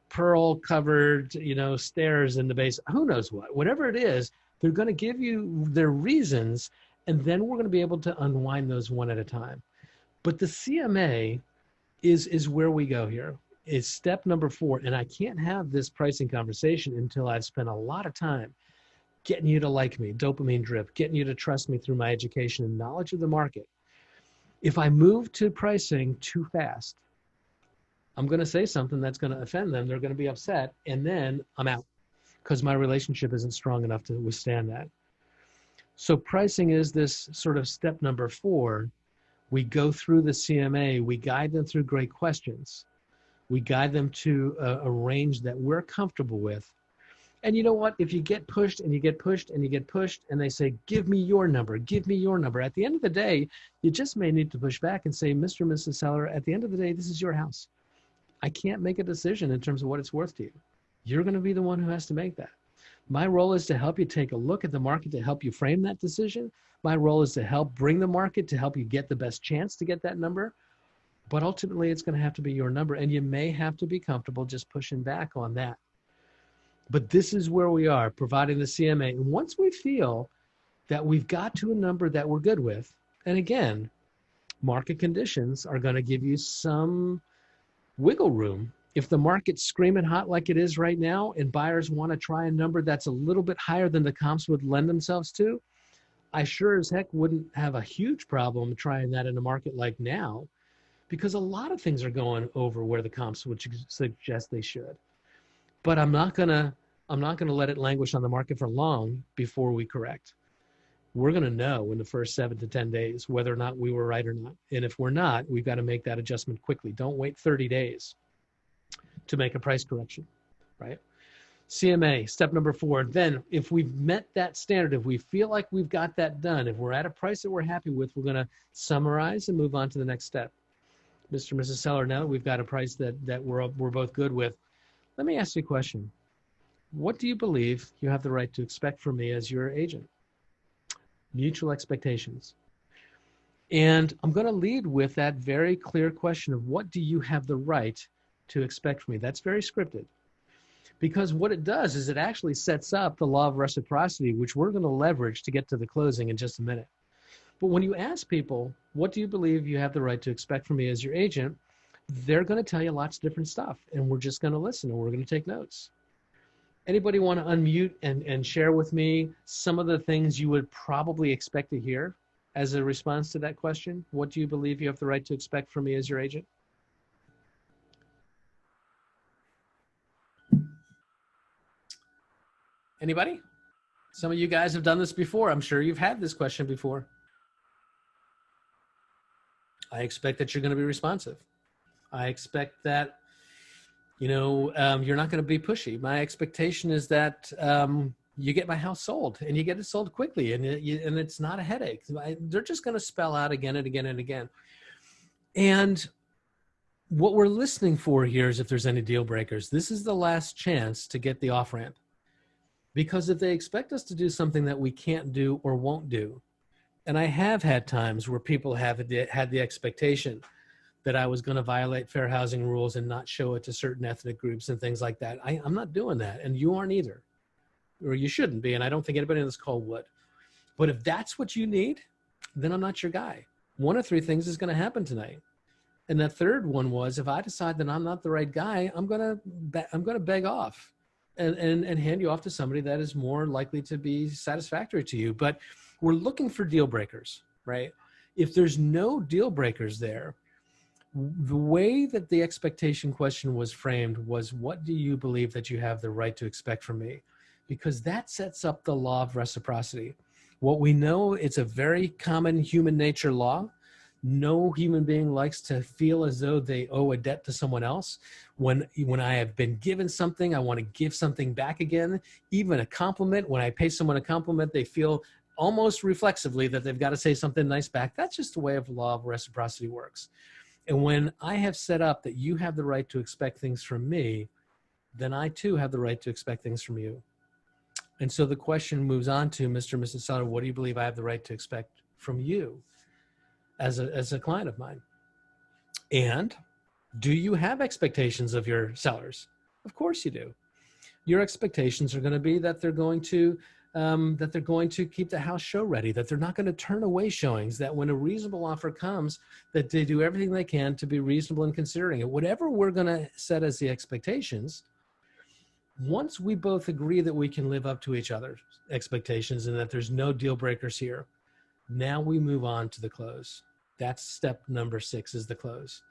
pearl covered, stairs in the base. Who knows what? Whatever it is, they're going to give you their reasons, and then we're going to be able to unwind those one at a time. But the CMA is where we go here. It's step number 4, and I can't have this pricing conversation until I've spent a lot of time getting you to like me, dopamine drip, getting you to trust me through my education and knowledge of the market. If I move to pricing too fast, I'm going to say something that's going to offend them. They're going to be upset, and then I'm out because my relationship isn't strong enough to withstand that. So pricing is this sort of step number 4. We go through the CMA. We guide them through great questions. We guide them to a range that we're comfortable with. And you know what? If you get pushed and you get pushed and you get pushed and they say, give me your number, give me your number. At the end of the day, you just may need to push back and say, Mr. and Mrs. Seller, at the end of the day, this is your house. I can't make a decision in terms of what it's worth to you. You're going to be the one who has to make that. My role is to help you take a look at the market to help you frame that decision. My role is to help bring the market to help you get the best chance to get that number. But ultimately, it's going to have to be your number, and you may have to be comfortable just pushing back on that. But this is where we are, providing the CMA. And once we feel that we've got to a number that we're good with, and again, market conditions are going to give you some wiggle room. If the market's screaming hot like it is right now, and buyers want to try a number that's a little bit higher than the comps would lend themselves to, I sure as heck wouldn't have a huge problem trying that in a market like now, because a lot of things are going over where the comps would suggest they should. But I'm not gonna let it languish on the market for long before we correct. We're gonna know in the first 7 to 10 days whether or not we were right or not. And if we're not, we've got to make that adjustment quickly. Don't wait 30 days to make a price correction, right? CMA, step number 4. Then if we've met that standard, if we feel like we've got that done, if we're at a price that we're happy with, we're gonna summarize and move on to the next step. Mr. and Mrs. Seller, now that we've got a price that we're both good with, let me ask you a question. What do you believe you have the right to expect from me as your agent? Mutual expectations. And I'm going to lead with that very clear question of what do you have the right to expect from me? That's very scripted. Because what it does is it actually sets up the law of reciprocity, which we're going to leverage to get to the closing in just a minute. But when you ask people, what do you believe you have the right to expect from me as your agent? They're going to tell you lots of different stuff, and we're just going to listen, and we're going to take notes. Anybody want to unmute and share with me some of the things you would probably expect to hear as a response to that question? What do you believe you have the right to expect from me as your agent? Anybody? Some of you guys have done this before. I'm sure you've had this question before. I expect that you're going to be responsive. I expect that You're not going to be pushy. My expectation is that you get my house sold and you get it sold quickly, and it's not a headache. They're just going to spell out again and again and again. And what we're listening for here is if there's any deal breakers. This is the last chance to get the off ramp. Because if they expect us to do something that we can't do or won't do, and I have had times where people have had the expectation that I was going to violate fair housing rules and not show it to certain ethnic groups and things like that. I'm not doing that, and you aren't either, or you shouldn't be, and I don't think anybody on this call would. But if that's what you need, then I'm not your guy. One of three things is going to happen tonight. And that third one was, if I decide that I'm not the right guy, I'm going to beg off and hand you off to somebody that is more likely to be satisfactory to you. But we're looking for deal breakers, right? If there's no deal breakers there, the way that the expectation question was framed was, what do you believe that you have the right to expect from me? Because that sets up the law of reciprocity. What we know, it's a very common human nature law. No human being likes to feel as though they owe a debt to someone else. When I have been given something, I want to give something back again. Even a compliment, when I pay someone a compliment, they feel almost reflexively that they've got to say something nice back. That's just the way of the law of reciprocity works. And when I have set up that you have the right to expect things from me, then I too have the right to expect things from you. And so the question moves on to, Mr. and Mrs. Seller, what do you believe I have the right to expect from you as a client of mine? And do you have expectations of your sellers? Of course you do. Your expectations are going to be that they're going to keep the house show ready, that they're not going to turn away showings, that when a reasonable offer comes, that they do everything they can to be reasonable in considering it. Whatever we're going to set as the expectations, once we both agree that we can live up to each other's expectations and that there's no deal breakers here, now we move on to the close. That's step number 6, is the close.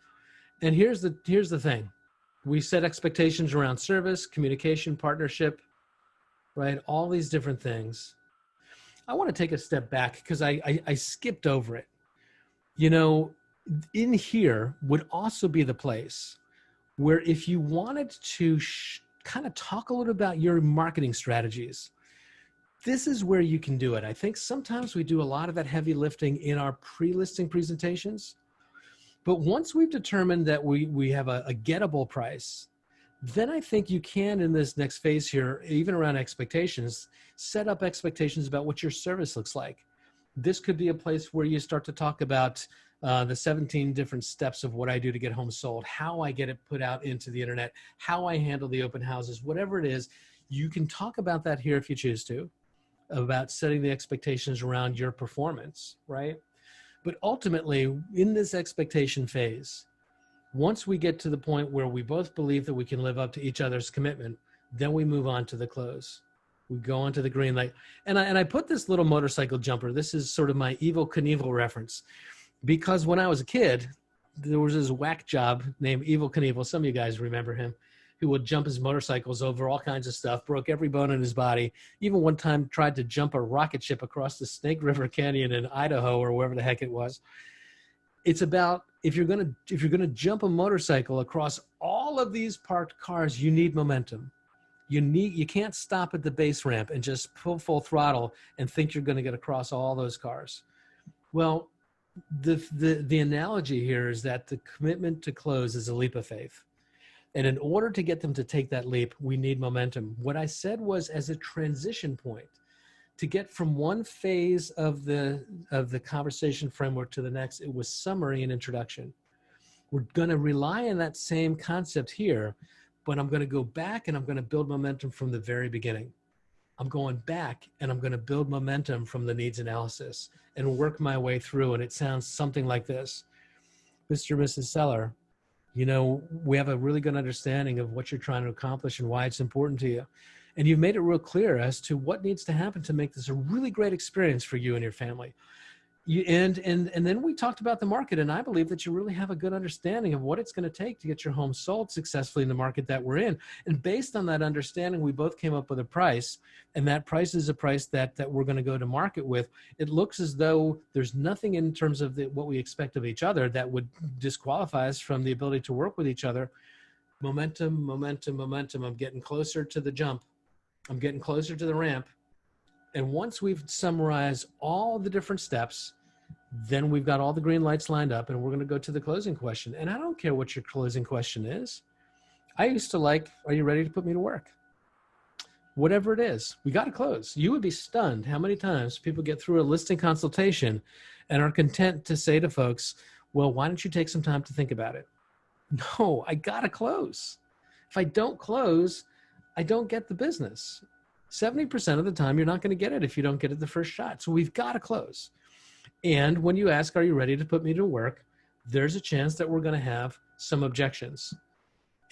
And here's the thing. We set expectations around service, communication, partnership, right? All these different things. I want to take a step back because I skipped over it. In here would also be the place where if you wanted to kind of talk a little about your marketing strategies, this is where you can do it. I think sometimes we do a lot of that heavy lifting in our pre-listing presentations, but once we've determined that we have a gettable price, then I think you can, in this next phase here, even around expectations, set up expectations about what your service looks like. This could be a place where you start to talk about the 17 different steps of what I do to get homes sold, how I get it put out into the internet, how I handle the open houses, whatever it is. You can talk about that here if you choose to, about setting the expectations around your performance, right? But ultimately, in this expectation phase, once we get to the point where we both believe that we can live up to each other's commitment, then we move on to the close. We go on to the green light. And I put this little motorcycle jumper. This is sort of my Evel Knievel reference. Because when I was a kid, there was this whack job named Evel Knievel. Some of you guys remember him, who would jump his motorcycles over all kinds of stuff, broke every bone in his body. Even one time tried to jump a rocket ship across the Snake River Canyon in Idaho or wherever the heck it was. It's about, if you're gonna jump a motorcycle across all of these parked cars, you need momentum. You can't stop at the base ramp and just pull full throttle and think you're gonna get across all those cars. Well, the analogy here is that the commitment to close is a leap of faith. And in order to get them to take that leap, we need momentum. What I said was, as a transition point, to get from one phase of the conversation framework to the next, it was summary and introduction. We're going to rely on that same concept here, but I'm going to go back and I'm going to build momentum from the very beginning. I'm going back and I'm going to build momentum from the needs analysis and work my way through. And it sounds something like this. Mr. and Mrs. Seller, we have a really good understanding of what you're trying to accomplish and why it's important to you. And you've made it real clear as to what needs to happen to make this a really great experience for you and your family. And then we talked about the market, and I believe that you really have a good understanding of what it's going to take to get your home sold successfully in the market that we're in. And based on that understanding, we both came up with a price, and that price is a price that we're going to go to market with. It looks as though there's nothing in terms of what we expect of each other that would disqualify us from the ability to work with each other. Momentum, momentum, momentum. I'm getting closer to the jump. I'm getting closer to the ramp. And once we've summarized all the different steps, then we've got all the green lights lined up and we're going to go to the closing question. And I don't care what your closing question is. I used to like, are you ready to put me to work? Whatever it is, we got to close. You would be stunned how many times people get through a listing consultation and are content to say to folks, well, why don't you take some time to think about it? No, I got to close. If I don't close, I don't get the business. 70% of the time, you're not going to get it if you don't get it the first shot. So we've got to close. And when you ask, are you ready to put me to work? There's a chance that we're going to have some objections.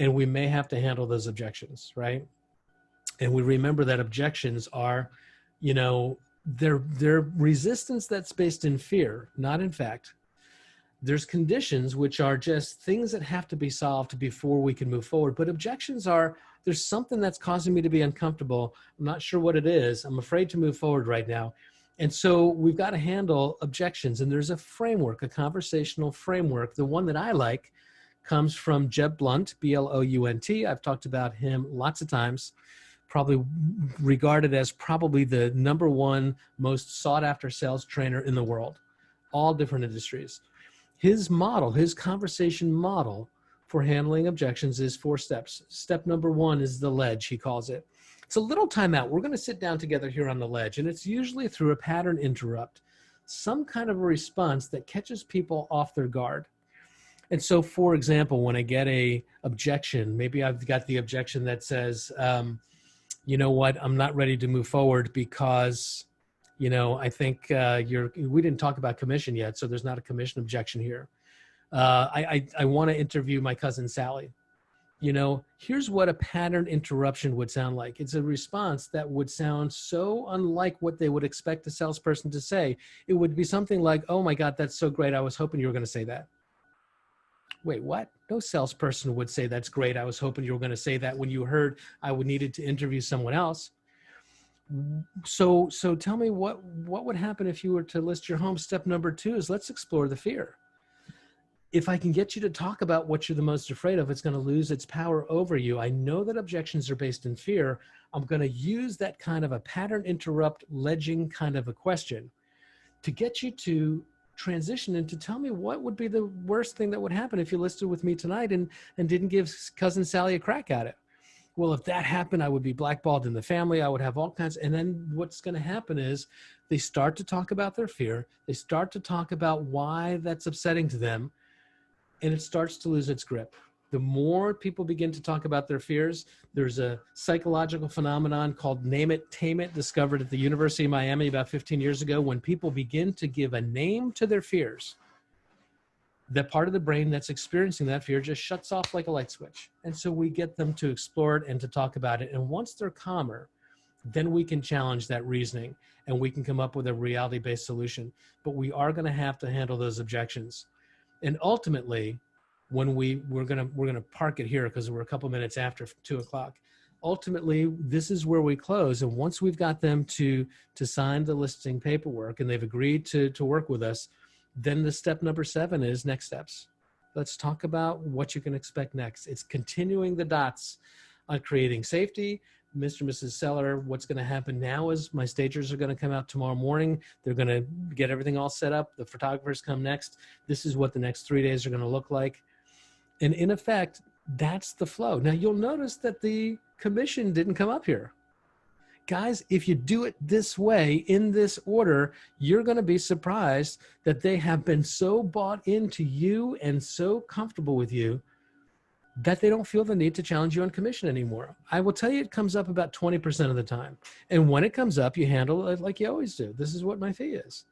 And we may have to handle those objections, right? And we remember that objections are, they're resistance that's based in fear, not in fact. There's conditions which are just things that have to be solved before we can move forward. But objections are, there's something that's causing me to be uncomfortable. I'm not sure what it is. I'm afraid to move forward right now. And so we've got to handle objections. And there's a framework, a conversational framework. The one that I like comes from Jeb Blount, B-L-O-U-N-T. I've talked about him lots of times, probably regarded as probably the #1 most sought after sales trainer in the world, all different industries. His model, his conversation model for handling objections is 4 steps. Step number 1 is the ledge, he calls it. It's a little timeout. We're going to sit down together here on the ledge, and it's usually through a pattern interrupt, some kind of a response that catches people off their guard. And so, for example, when I get a objection, maybe I've got the objection that says, you know what, I'm not ready to move forward because, I think we didn't talk about commission yet, so there's not a commission objection here. I want to interview my cousin Sally. Here's what a pattern interruption would sound like. It's a response that would sound so unlike what they would expect a salesperson to say. It would be something like, oh my God, that's so great. I was hoping you were going to say that. Wait, what? No salesperson would say that's great. I was hoping you were going to say that when you heard I would needed to interview someone else. So tell me what would happen if you were to list your home. Step number 2 is let's explore the fear. If I can get you to talk about what you're the most afraid of, it's going to lose its power over you. I know that objections are based in fear. I'm going to use that kind of a pattern interrupt ledging kind of a question to get you to transition into tell me what would be the worst thing that would happen if you listed with me tonight and didn't give cousin Sally a crack at it. Well, if that happened, I would be blackballed in the family. I would have all kinds. And then what's going to happen is they start to talk about their fear. They start to talk about why that's upsetting to them. And it starts to lose its grip. The more people begin to talk about their fears, there's a psychological phenomenon called name it, tame it, discovered at the University of Miami about 15 years ago. When people begin to give a name to their fears, that part of the brain that's experiencing that fear just shuts off like a light switch. And so we get them to explore it and to talk about it. And once they're calmer, then we can challenge that reasoning and we can come up with a reality-based solution. But we are going to have to handle those objections. And ultimately, when we're gonna park it here because we're a couple minutes after 2 o'clock. Ultimately, this is where we close. And once we've got them to sign the listing paperwork and they've agreed to work with us, then the step number 7 is next steps. Let's talk about what you can expect next. It's continuing the dots on creating safety. Mr. and Mrs. Seller, what's going to happen now is my stagers are going to come out tomorrow morning. They're going to get everything all set up. The photographers come next. This is what the next 3 days are going to look like. And in effect, that's the flow. Now, you'll notice that the commission didn't come up here. Guys, if you do it this way, in this order, you're going to be surprised that they have been so bought into you and so comfortable with you that they don't feel the need to challenge you on commission anymore. I will tell you, it comes up about 20% of the time. And when it comes up, you handle it like you always do. This is what my fee is.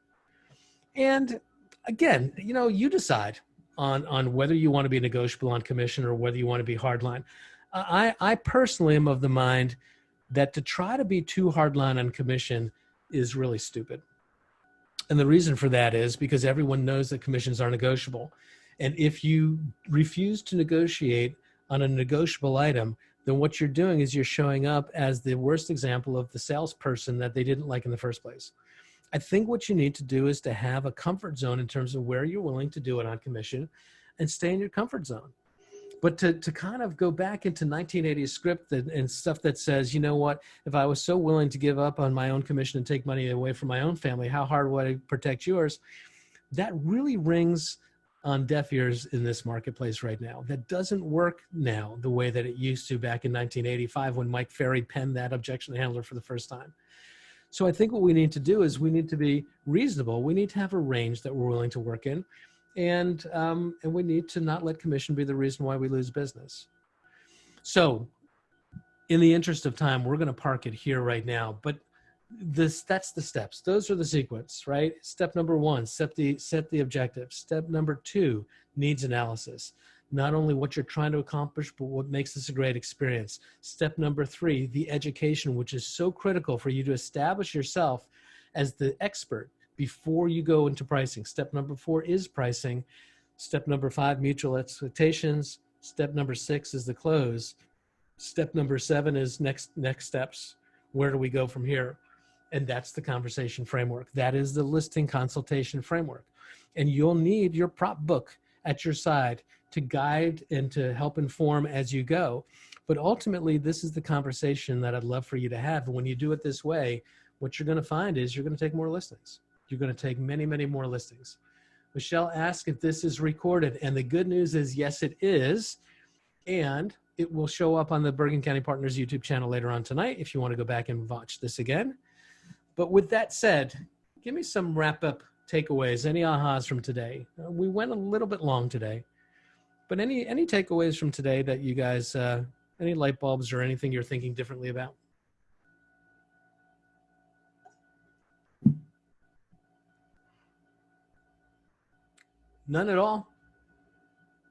And again, you decide on whether you want to be negotiable on commission or whether you want to be hardline. I personally am of the mind that to try to be too hardline on commission is really stupid. And the reason for that is because everyone knows that commissions are negotiable. And if you refuse to negotiate on a negotiable item, then what you're doing is you're showing up as the worst example of the salesperson that they didn't like in the first place. I think what you need to do is to have a comfort zone in terms of where you're willing to do it on commission and stay in your comfort zone. But to kind of go back into 1980s script and stuff that says, you know what, if I was so willing to give up on my own commission and take money away from my own family, how hard would I protect yours? That really rings on deaf ears in this marketplace right now. That doesn't work now the way that it used to back in 1985 when Mike Ferry penned that objection handler for the first time. So I think what we need to do is we need to be reasonable. We need to have a range that we're willing to work in. And we need to not let commission be the reason why we lose business. So in the interest of time, we're going to park it here right now. But that's the steps. Those are the sequence, right? Step number one, set the objective. Step number two, needs analysis. Not only what you're trying to accomplish, but what makes this a great experience. Step number three, the education, which is so critical for you to establish yourself as the expert before you go into pricing. Step number four is pricing. Step number five, mutual expectations. Step number six is the close. Step number seven is next steps. Where do we go from here? And that's the conversation framework. That is the listing consultation framework. And you'll need your prop book at your side to guide and to help inform as you go. But ultimately, this is the conversation that I'd love for you to have. And when you do it this way, what you're going to find is you're going to take more listings. You're going to take many, many more listings. Michelle asked if this is recorded. And the good news is, yes, it is. And it will show up on the Bergen County Partners YouTube channel later on tonight if you want to go back and watch this again. But with that said, give me some wrap-up takeaways, any ahas from today. We went a little bit long today, but any takeaways from today that you guys, any light bulbs or anything you're thinking differently about? None at all?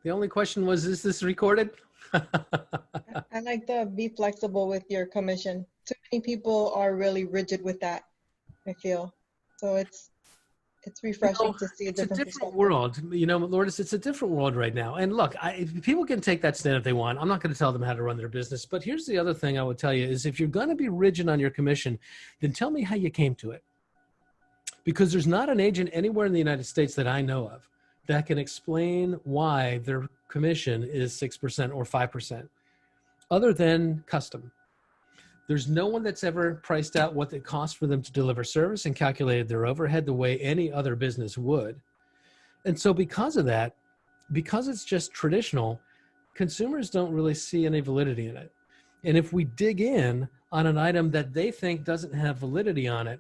The only question was, is this recorded? I like to be flexible with your commission. Too many people are really rigid with that, I feel. So it's refreshing to see a different world. You know, Lourdes, it's a different world right now. And look, people can take that stand if they want. I'm not going to tell them how to run their business. But here's the other thing I would tell you is if you're going to be rigid on your commission, then tell me how you came to it. Because there's not an agent anywhere in the United States that I know of that can explain why their commission is 6% or 5%, other than custom. There's no one that's ever priced out what it costs for them to deliver service and calculated their overhead the way any other business would. And so because of that, because it's just traditional, consumers don't really see any validity in it. And if we dig in on an item that they think doesn't have validity on it,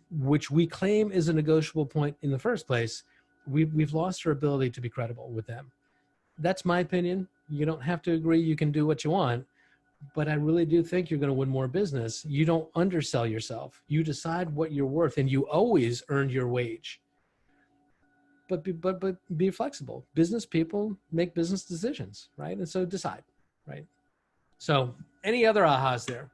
which we claim is a negotiable point in the first place, we've lost our ability to be credible with them. That's my opinion. You don't have to agree. You can do what you want. But I really do think you're going to win more business. You don't undersell yourself. You decide what you're worth, and you always earn your wage. But be flexible. Business people make business decisions, right? And so decide, right? So any other ahas there?